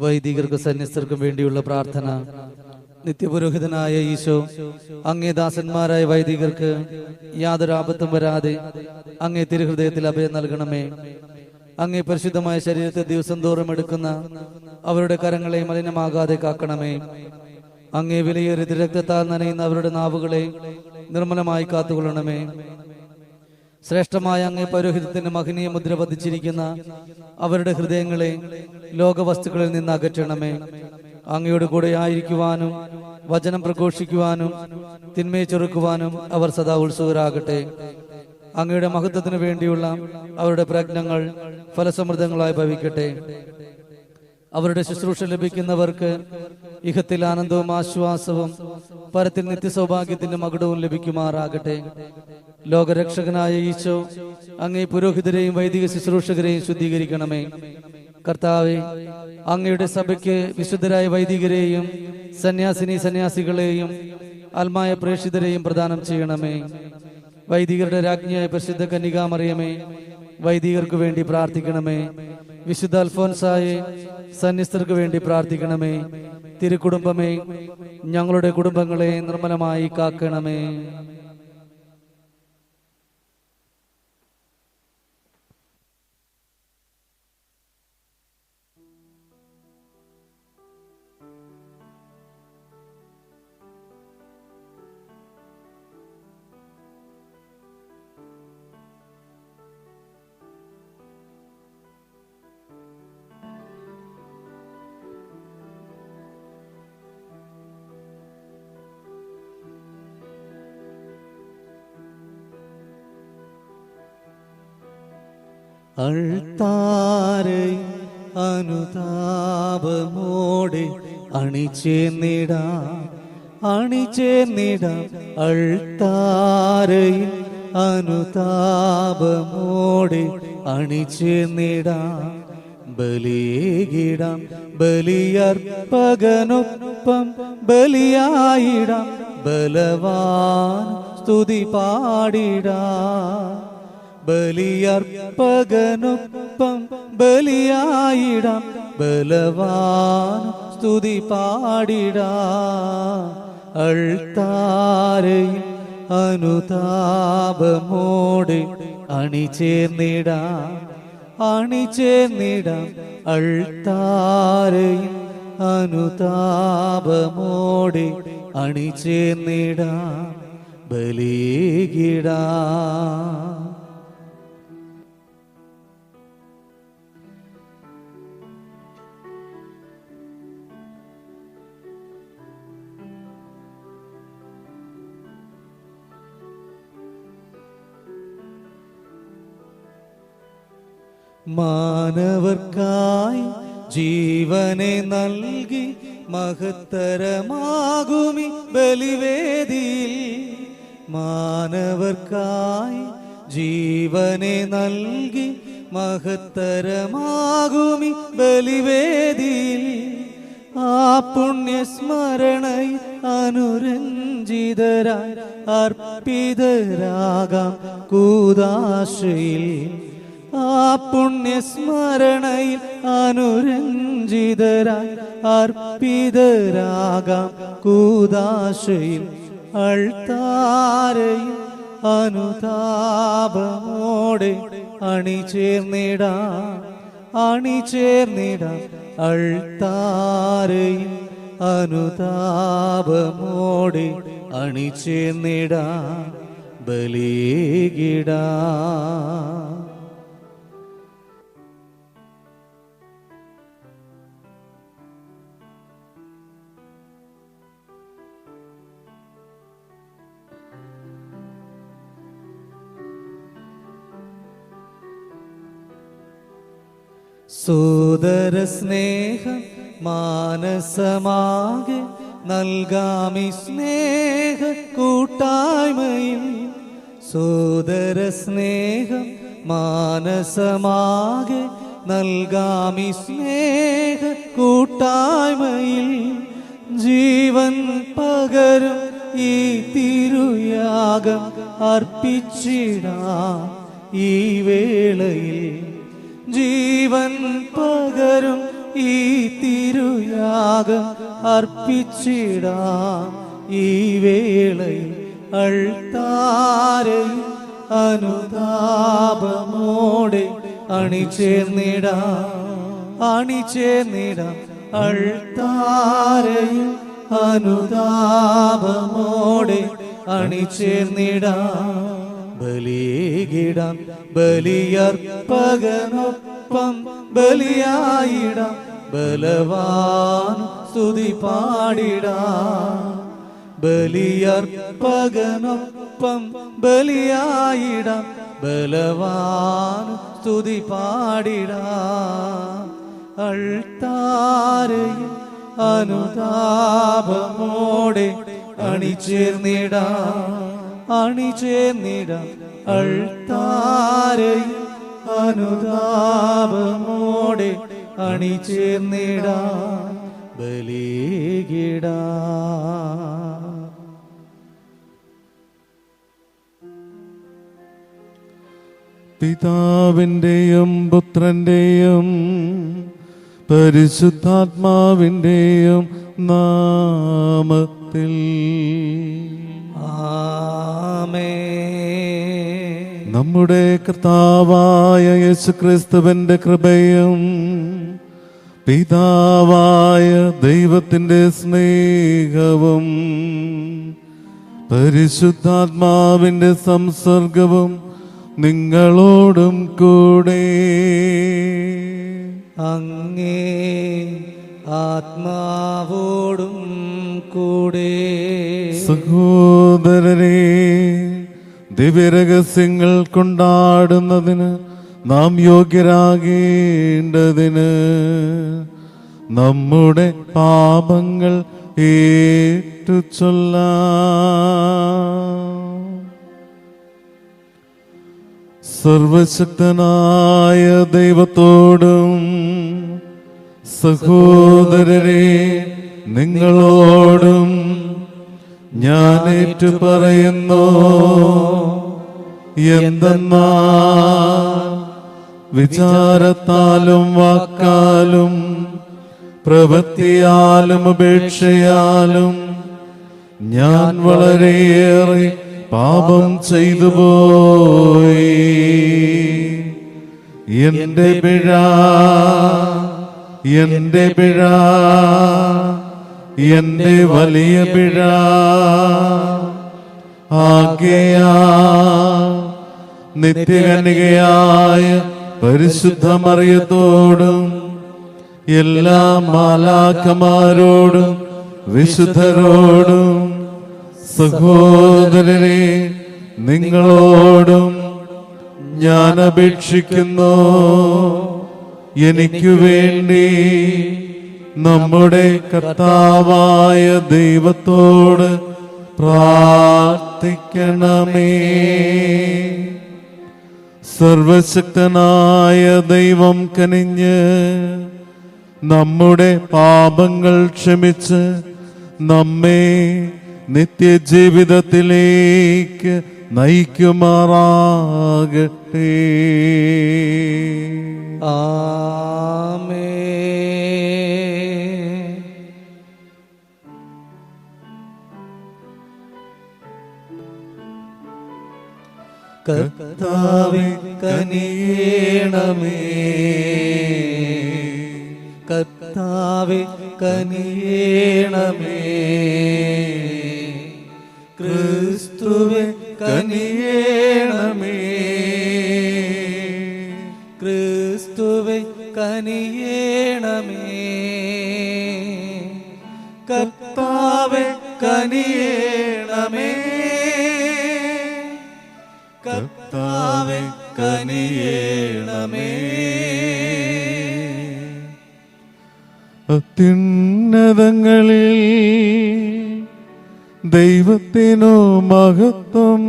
വൈദികർക്ക് സന്യസ്തർക്കും വേണ്ടിയുള്ള പ്രാർത്ഥന. നിത്യപുരോഹിതനായ ഈശോ, അങ്ങേ ദാസന്മാരായ വൈദികർക്ക് യാതൊരു ആപത്തും വരാതെ അങ്ങേ തിരുഹൃദയത്തിൽ അഭയം നൽകണമേ. അങ്ങേ പരിശുദ്ധമായ ശരീരത്തെ ദിവസം തോറും എടുക്കുന്ന അവരുടെ കരങ്ങളെ മലിനമാകാതെ കാക്കണമേ. അങ്ങേ വിലയേറിയ രക്തത്താൽ നനയുന്ന അവരുടെ നാവുകളെ നിർമ്മലമായി കാത്തുകൊള്ളണമേ. ശ്രേഷ്ഠമായ അങ്ങേ പൗരോഹിത്യത്തിന്റെ മഹനീയ മുദ്ര പതിച്ചിരിക്കുന്ന അവരുടെ ഹൃദയങ്ങളെ ലോകവസ്തുക്കളിൽ നിന്ന് അകറ്റണമേ. അങ്ങയോട് കൂടെ ആയിരിക്കുവാനും വചനം പ്രഘോഷിക്കുവാനും തിന്മയെ ചെറുക്കുവാനും അവർ സദാ ഉത്സുകരാകട്ടെ. അങ്ങയുടെ മഹത്വത്തിനു വേണ്ടിയുള്ള അവരുടെ പ്രയത്നങ്ങൾ ഫലസമൃദ്ധങ്ങളായി ഭവിക്കട്ടെ. അവരുടെ ശുശ്രൂഷ ലഭിക്കുന്നവർക്ക് ഇഹത്തിൽ ആനന്ദവും ആശ്വാസവും പരത്തിൽ നിത്യസൗഭാഗ്യത്തിന്റെ മകുടവും ലഭിക്കുമാറാകട്ടെ. ലോകരക്ഷകനായ ഈശോ, അങ്ങേ പുരോഹിതരെയും വൈദിക ശുശ്രൂഷകരെയും ശുദ്ധീകരിക്കണമേ. കർത്താവെ, അങ്ങയുടെ സഭയ്ക്ക് വിശുദ്ധരായ വൈദികരെയും സന്യാസികളെയും ആത്മായ പ്രേക്ഷിതരെയും പ്രദാനം ചെയ്യണമേ. വൈദികരുടെ രാജ്ഞിയായ പരിശുദ്ധ കന്യകാമറിയമേ, വൈദികർക്ക് വേണ്ടി പ്രാർത്ഥിക്കണമേ. വിശുദ്ധ അൽഫോൻസായെ, സന്യസ്തർക്ക് വേണ്ടി പ്രാർത്ഥിക്കണമേ. തിരുക്കുടുംബമേ, ഞങ്ങളുടെ കുടുംബങ്ങളെ നിർമ്മലമായി കാക്കണമേ. അൾത്താരെ അനുതാപമോടെ അണിചേർന്നിടാം. അൾത്താരെ അനുതാപമോടെ അണിചേർന്നിടാം. ബലിയിടാം, ബലിയർപ്പകനൊപ്പം ബലിയായിടാം. ബലവാൻ സ്തുതി പാടിടാം. ബലിയർപ്പകനൊപ്പം ബലിയായിടാം. ബലവാൻ സ്തുതി പാടിടാം. അൾത്താരയിൽ അനുതാപമോടെ അണിചേർന്നിടാം. അൾത്താരയിൽ അനുതാപമോടെ അണിചേർന്നിടാം. ബലിയിടാം. മാനവർക്കായി ജീവനെ നൽകി മഹത്തരമാകുമി ബലിവേദിയിൽ. മാനവർക്കായി ജീവനെ നൽകി മഹത്തരമാകുമി ബലിവേദിയിൽ. ആ പുണ്യസ്മരണയിൽ അനുരഞ്ജിതരായി അർപ്പിതരാകാം കൂദാശയിൽ. ആ പുണ്യസ്മരണയിൽ അനുരഞ്ജിതരായി അർപ്പിതരാകാം കൂദാശയിൽ. അൾത്താരയിൽ അനുതാപമോടെ അണിചേർന്നിടാം. അൾത്താരയിൽ അനുതാപമോടെ അണിചേർന്നിടാം. ബലിയിടാം. സോദര സ്നേഹം മാനസമാകെ നൽകാമി സ്നേഹ കൂട്ടായ്മയിൽ. സോദര സ്നേഹം മാനസമാകെ നൽകാമി സ്നേഹ കൂട്ടായ്മയിൽ. ജീവൻ പകരും ഈ തിരുയാഗം അർപ്പിച്ചിടാം ഈ വേളയിൽ. ജീവൻ പകരും ഈ തിരുയാഗം അർപ്പിച്ചിടാം. ഈ വേളയിൽ അൾത്താരയിൽ അനുതാപമോടെ അണിചേർന്നിടാം. അൾത്താരയിൽ അനുതാപമോടെ അണിചേർന്നിടാം. ബലിയിടാം, ബലിയർപ്പകനൊപ്പം ബലിയായിടാം. ബലവാൻ സ്തുതി പാടിടാം. ബലിയർപ്പകനൊപ്പം ബലിയായിടാം. ബലവാൻ സ്തുതി പാടിടാം. അൾത്താരയിൽ അനുതാപമോടെ അണിചേർന്നിടാം. അൾത്താരയിൽ അനുതാപമോടെ അണിചേർന്നിടാം. ബലിയിടാം. പിതാവിന്റെയും പുത്രന്റെയും പരിശുദ്ധാത്മാവിന്റെയും നാമത്തിൽ ആമേൻ. നമ്മുടെ കർത്താവായ യേശുക്രിസ്തുവിന്റെ കൃപയും പിതാവായ ദൈവത്തിന്റെ സ്നേഹവും പരിശുദ്ധാത്മാവിന്റെ സംസർഗവും നിങ്ങളോടും കൂടെ. അങ്ങേ ആത്മാവോടും കൂടെ. സഹോദരരെ, ദിവ്യരഹസ്യങ്ങൾ കൊണ്ടാടുന്നതിന് നാം യോഗ്യരാകേണ്ടതിന് നമ്മുടെ പാപങ്ങൾ ഏറ്റുചൊല്ലാം. സർവശക്തനായ ദൈവത്തോടും സഹോദരരെ നിങ്ങളോടും ഞാൻ ഏറ്റുപറയുന്നു. എന്തെന്നാൽ വിചാരത്താലും വാക്കാലും പ്രവൃത്തിയാലും ഉപേക്ഷയാലും ഞാൻ വളരെയേറെ പാപം ചെയ്തു പോയി. എന്റെ പിഴ എന്റെ വലിയ പിഴ. ആകയാൽ നിത്യകന്യകയായ പരിശുദ്ധ മറിയത്തോടും എല്ലാ മാലാഖമാരോടും വിശുദ്ധരോടും സഹോദരരെ നിങ്ങളോടും ഞാൻ അപേക്ഷിക്കുന്നു. എനിക്കു വേണ്ടി നമ്മുടെ കർത്താവായ ദൈവത്തോട് പ്രാർത്ഥിക്കണമേ. സർവശക്തനായ ദൈവം കനിഞ്ഞ് നമ്മുടെ പാപങ്ങൾ ക്ഷമിച്ച് നമ്മെ നിത്യജീവിതത്തിലേക്ക് നയിക്കുമാറാകട്ടെ. ആമേൻ. കർത്താവേ കനിയേണമേ. കർത്താവേ കനിയേണമേ. ക്രിസ്തുവേ കനിയേണമേ. ക്രിസ്തുവേ കനിയേണമേ. കർത്താവേ കനിയേണമേ. കർത്താവേ കനിയേണമേ. അത്യുന്നതങ്ങളിൽ ദൈവത്തിനു മഹത്വം.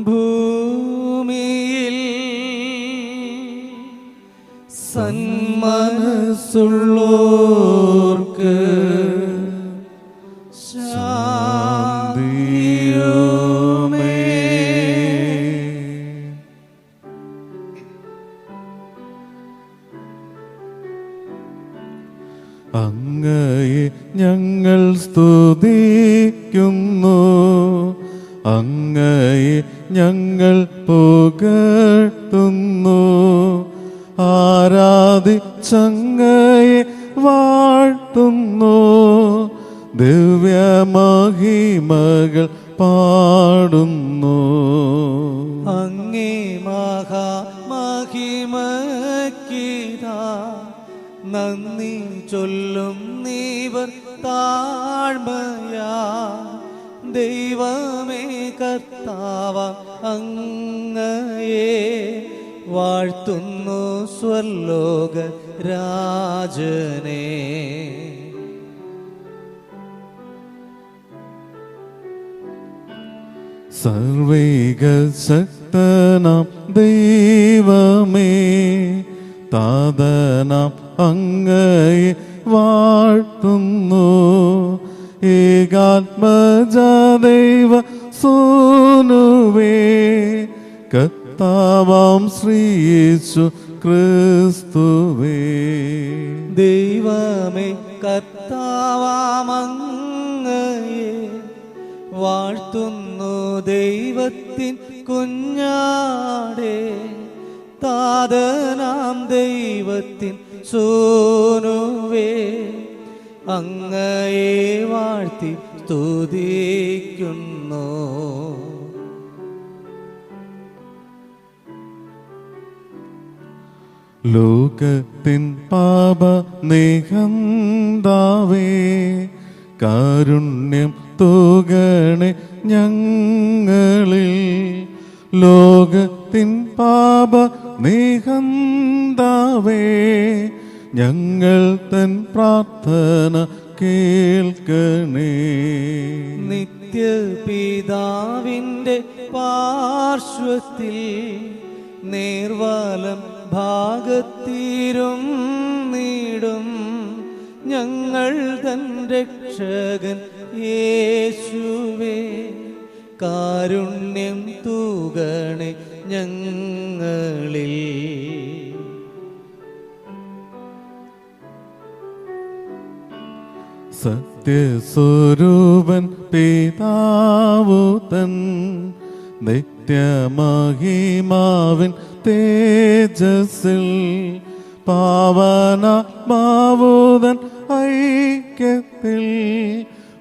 ഭൂമിയിൽ സന്മനസ്സുള്ളോർക്ക് ശാന്തിയുമേ. അങ്ങയെ ഞങ്ങൾ സ്തുതിക്കുന്നു, അങ്ങയെ ഞങ്ങൾ പുകഴ്ത്തുന്നു, ആരാധിച്ചങ്ങയെ വാഴ്ത്തുന്നു, ദിവ്യമഹിമകൾ പാടുന്നു. അങ്ങേ മഹാമഹിമക്കിതാ നന്ദി ചൊല്ലും നീവർ താഴ്മയാ. ദൈവമേ കർത്താവ അങ്ങയെ വാഴ്ത്തുന്നു സ്വർലോക രാജനേ. സർവൈക ശക്തനാം ദൈവമേ, താതനാം അങ്ങയെ വാഴ്ത്തുന്നു, ഏകാത്മജദൈവ സൂനുവേ, കർത്താവാം ശ്രീ യേശു ക്രിസ്തുവേ. ദൈവമേ കർത്താവാമങ്ങയെ വാഴ്ത്തുന്നു, ദൈവത്തിൻ കുഞ്ഞാടേ, താതനാം ദൈവത്തിൻ സൂനുവേ, അങ്ങയെ വാഴ്ത്തി സ്തുതിക്കുന്നു. ലോകത്തിൻ പാപ നിഹന്താവേ, കാരുണ്യം തൂകണേ ഞങ്ങളിൽ. ലോകത്തിൻ പാപ നിഹന്താവേ, ഞങ്ങൾ തൻ പ്രാർത്ഥന കേൾക്കണേ. നിത്യപിതാവിൻ്റെ പാർശ്വത്തിൽ നേർവലം ഭാഗത്തീരും നീടും ഞങ്ങൾ തൻ രക്ഷകൻ യേശുവേ, കാരുണ്യം തൂകണേ ഞങ്ങളിൽ. സത്യസ്വരൂപൻ പിതാവു തൻ നിത്യമഹിമാവിൻ തേജസ്സിൽ, പാവനാത്മാവുതൻ ഐക്യത്തിൽ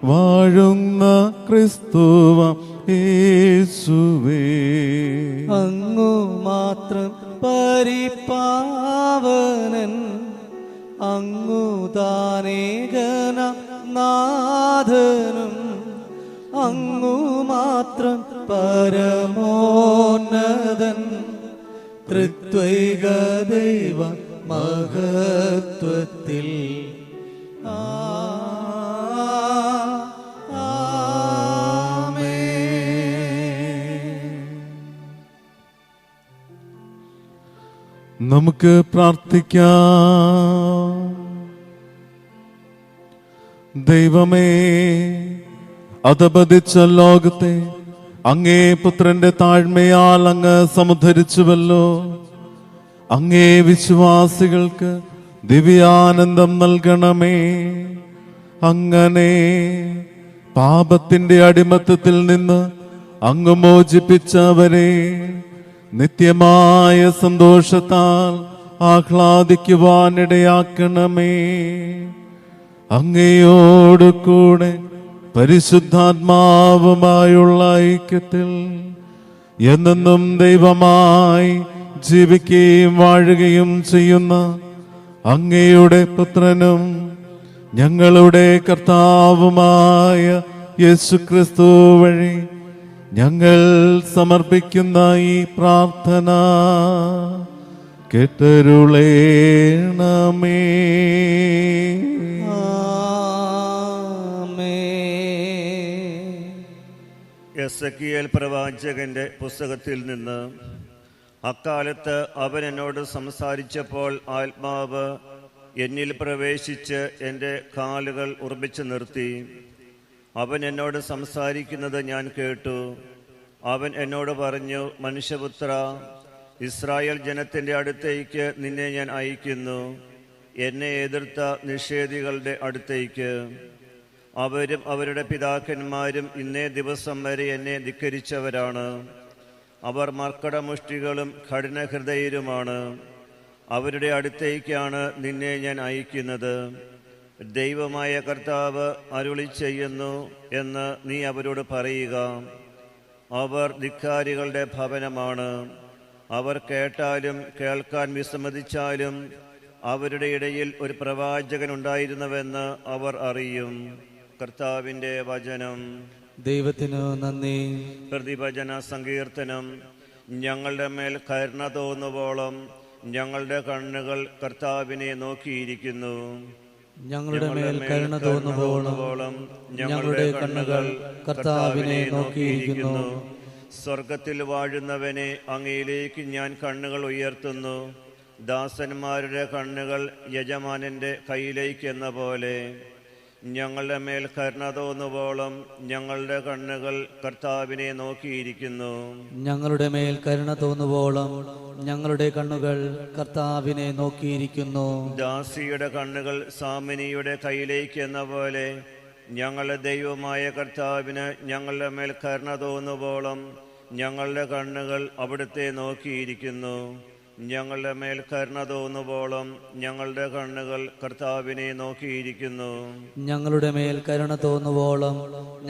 വാഴുന്ന ക്രിസ്തുവാം യേശുവേ. അങ്ങു മാത്രം പരിപാവനൻ, അങ്ങു താനേകന നാഥനും, അങ്ങു മാത്രം പരമോന്നതൻ, ത്രിത്വൈക ദൈവ മഹത്വത്തിൽ. നമുക്ക് പ്രാർത്ഥിക്കാം. ദൈവമേ, അധപതിച്ച ലോകത്തെ അങ്ങേ പുത്രന്റെ താഴ്മയാൽ അങ്ങ് സമുദ്ധരിച്ചുവല്ലോ. അങ്ങേ വിശ്വാസികൾക്ക് ദിവ്യാനന്ദം നൽകണമേ. അങ്ങനെ പാപത്തിന്റെ അടിമത്തത്തിൽ നിന്ന് അങ്ങ് മോചിപ്പിച്ചവരെ നിത്യമായ സന്തോഷത്താൽ ആഹ്ലാദിക്കുവാനിടയാക്കണമേ. അങ്ങയോട് കൂടെ പരിശുദ്ധാത്മാവുമായുള്ള ഐക്യത്തിൽ എന്നെന്നും ദൈവമായി ജീവിക്കുകയും വാഴുകയും ചെയ്യുന്ന അങ്ങയുടെ പുത്രനും ഞങ്ങളുടെ കർത്താവുമായ യേശുക്രിസ്തു വഴി ഞങ്ങൾ സമർപ്പിക്കുന്ന ഈ പ്രാർത്ഥന കേട്ടരുളേണമേ. എസെക്കിയേൽ പ്രവാചകന്റെ പുസ്തകത്തിൽ നിന്ന്. അക്കാലത്ത് അവൻ എന്നോട് സംസാരിച്ചപ്പോൾ ആത്മാവ് എന്നിൽ പ്രവേശിച്ച് എൻ്റെ കാലുകൾ ഉറപ്പിച്ചു നിർത്തി. അവൻ എന്നോട് സംസാരിക്കുന്നത് ഞാൻ കേട്ടു. അവൻ എന്നോട് പറഞ്ഞു, മനുഷ്യപുത്ര, ഇസ്രായേൽ ജനത്തിൻ്റെ അടുത്തേക്ക് നിന്നെ ഞാൻ അയക്കുന്നു. എന്നെ എതിർത്ത നിഷേധികളുടെ അടുത്തേക്ക്. അവരും അവരുടെ പിതാക്കന്മാരും ഇന്നേ ദിവസം വരെ എന്നെ ധിക്കരിച്ചവരാണ്. അവർ മർക്കടമുഷ്ടികളും കഠിനഹൃദയരുമാണ്. അവരുടെ അടുത്തേക്കാണ് നിന്നെ ഞാൻ അയക്കുന്നത്. ദൈവമായ കർത്താവ് അരുളി ചെയ്യുന്നു എന്ന് നീ അവരോട് പറയുക. അവർ ധിക്കാരികളുടെ ഭവനമാണ്. അവർ കേട്ടാലും കേൾക്കാൻ വിസമ്മതിച്ചാലും അവരുടെ ഇടയിൽ ഒരു പ്രവാചകൻ ഉണ്ടായിരുന്നുവെന്ന് അവർ അറിയും. കർത്താവിൻ്റെ വചനം. ദൈവത്തിനു നന്ദി. പ്രതിവചന സങ്കീർത്തനം. ഞങ്ങളുടെ മേൽ കരുണ തോന്നുവോളം ഞങ്ങളുടെ കണ്ണുകൾ കർത്താവിനെ നോക്കിയിരിക്കുന്നു. ഞങ്ങളുടെ മേൽ കരുണ തോന്നുവോളം ഞങ്ങളുടെ കണ്ണുകൾ കർത്താവിനെ നോക്കിയിരിക്കുന്നു. സ്വർഗത്തിൽ വാഴുന്നവനെ അങ്ങയിലേക്ക് ഞാൻ കണ്ണുകൾ ഉയർത്തുന്നു. ദാസന്മാരുടെ കണ്ണുകൾ യജമാനന്റെ കയ്യിലേക്ക് എന്ന പോലെ. ഞങ്ങളുടെ മേൽ കരുണ തോന്നുവോളം ഞങ്ങളുടെ കണ്ണുകൾ കർത്താവിനെ നോക്കിയിരിക്കുന്നു. ഞങ്ങളുടെ മേൽ കരുണ തോന്നുവോളം ഞങ്ങളുടെ കണ്ണുകൾ കർത്താവിനെ നോക്കിയിരിക്കുന്നു. ദാസിയുടെ കണ്ണുകൾ സാമിനിയുടെ കയ്യിലേക്ക് എന്ന പോലെ ഞങ്ങളുടെ ദൈവമായ കർത്താവിന് ഞങ്ങളുടെ മേൽ കരുണ തോന്നുവോളം ഞങ്ങളുടെ കണ്ണുകൾ അവിടുത്തെ നോക്കിയിരിക്കുന്നു. ഞങ്ങളുടെ മേൽ കരുണ തോന്നുവോളം ഞങ്ങളുടെ കണ്ണുകൾ കർത്താവിനെ നോക്കിയിരിക്കുന്നു. ഞങ്ങളുടെ മേൽ കരുണ തോന്നുവോളം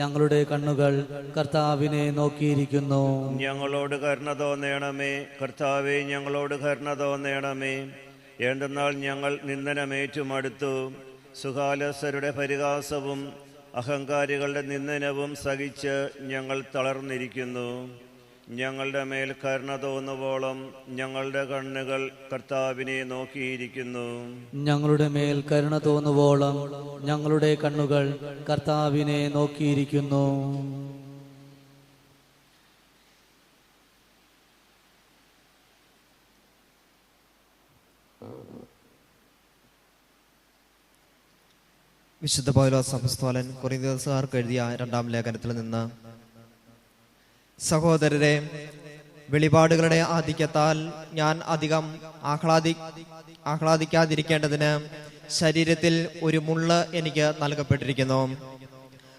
ഞങ്ങളുടെ കണ്ണുകൾ കർത്താവിനെ നോക്കിയിരിക്കുന്നു. ഞങ്ങളോട് കരുണ തോന്നണമേ കർത്താവേ, ഞങ്ങളോട് കരുണ തോന്നണമേ. എന്തെന്നാൽ ഞങ്ങൾ നിന്ദനമേറ്റുമടുത്തു. സുഖാലസരുടെ പരിഹാസവും അഹങ്കാരികളുടെ നിന്ദനവും സഹിച്ച് ഞങ്ങൾ തളർന്നിരിക്കുന്നു. ഞങ്ങളുടെ മേൽ കരുണ തോന്നുവോളം ഞങ്ങളുടെ കണ്ണുകൾ കർത്താവിനെ നോക്കിയിരിക്കുന്നു. ഞങ്ങളുടെ മേൽ കരുണ തോന്നുവോളം ഞങ്ങളുടെ കണ്ണുകൾ കർത്താവിനെ നോക്കിയിരിക്കുന്നു. വിശുദ്ധ പൗലോസ് അപ്പോസ്തലൻ കൊരിന്ത്യർക്കാർക്ക് എഴുതിയ 2-ാം ലേഖനത്തിൽ നിന്ന്: സഹോദരരെ, വെളിപാടുകളുടെ ആധിക്യത്താൽ ഞാൻ അധികം ആഹ്ലാദിക്കാതിരിക്കേണ്ടതിന് ശരീരത്തിൽ ഒരു മുള്ള് എനിക്ക് നൽകപ്പെട്ടിരിക്കുന്നു.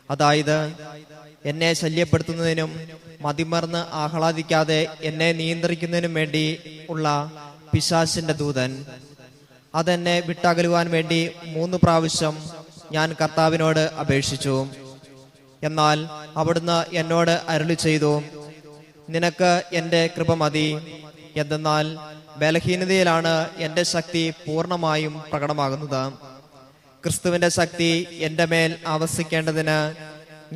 അതായത്, എന്നെ ശല്യപ്പെടുത്തുന്നതിനും മതിമറന്ന് ആഹ്ലാദിക്കാതെ എന്നെ നിയന്ത്രിക്കുന്നതിനും വേണ്ടി ഉള്ള പിശാചിന്റെ ദൂതൻ. അതെന്നെ വിട്ടകലുവാൻ വേണ്ടി 3 പ്രാവശ്യം ഞാൻ കർത്താവിനോട് അപേക്ഷിച്ചു. എന്നാൽ അവിടുന്ന് എന്നോട് അരുളി ചെയ്തു: നിനക്ക് എൻ്റെ കൃപ മതി. എന്തെന്നാൽ ബലഹീനതയിലാണ് എൻ്റെ ശക്തി പൂർണ്ണമായും പ്രകടമാകുന്നത്. ക്രിസ്തുവിൻ്റെ ശക്തി എൻ്റെ മേൽ ആവസിക്കേണ്ടതിന്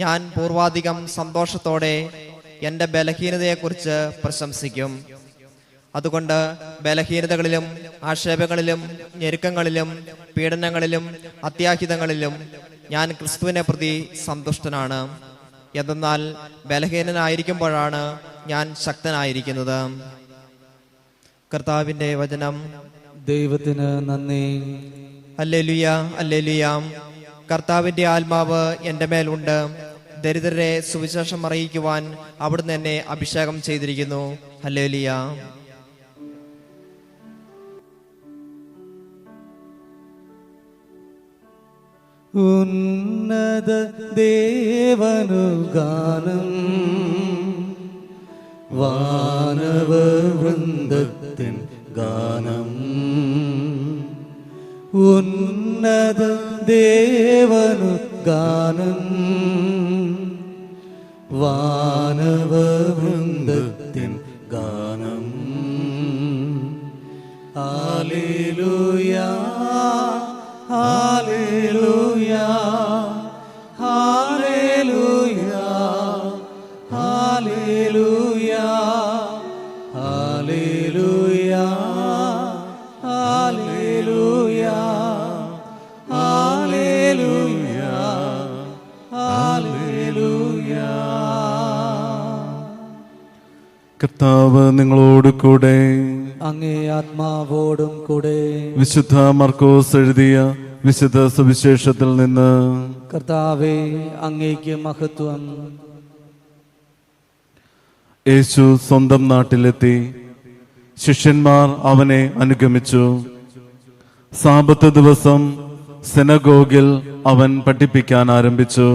ഞാൻ പൂർവാധികം സന്തോഷത്തോടെ എൻ്റെ ബലഹീനതയെക്കുറിച്ച് പ്രശംസിക്കും. അതുകൊണ്ട് ബലഹീനതകളിലും ആക്ഷേപങ്ങളിലും ഞെരുക്കങ്ങളിലും പീഡനങ്ങളിലും അത്യാഹിതങ്ങളിലും ഞാൻ ക്രിസ്തുവിനെ പ്രതി സന്തുഷ്ടനാണ്. എന്തെന്നാൽ ബലഹീനനായിരിക്കുമ്പോഴാണ് ഞാൻ ശക്തനായിരിക്കുന്നത്. കർത്താവിന്റെ വചനം. ദൈവത്തിന് നന്ദി. Hallelujah, hallelujah. കർത്താവിന്റെ ആത്മാവ് എൻ്റെ മേലുണ്ട്. ദരിദ്രരെ സുവിശേഷം അറിയിക്കുവാൻ അവിടുന്ന് എന്നെ അഭിഷേകം ചെയ്തിരിക്കുന്നു. ഹല്ലേലൂയ. ഉന്നത ദേവനു ഗാനം, വാനവവൃന്ദത്തിൻ ഗാനം. ഉന്നത ദേവനു ഗാനം, വാനവവൃന്ദത്തിൻ ഗാനം. Hallelujah, hallelujah, hallelujah, hallelujah, hallelujah, hallelujah, hallelujah, hallelujah. കർത്താവ് നിങ്ങളോട് കൂടെ. അങ്ങേ ആത്മാവോടും കൂടെ. വിശുദ്ധ മർക്കോസ് എഴുതിയ വിശുദ്ധ സുവിശേഷത്തിൽ നിന്ന്. കർത്താവേ, അങ്ങേക്ക് മഹത്വം. യേശു സ്വന്തം നാട്ടിലെത്തി. ശിഷ്യന്മാർ അവനെ അനുഗമിച്ചു. സാബത്ത് ദിവസം സിനഗോഗിൽ അവൻ പഠിപ്പിക്കാൻ ആരംഭിച്ചു.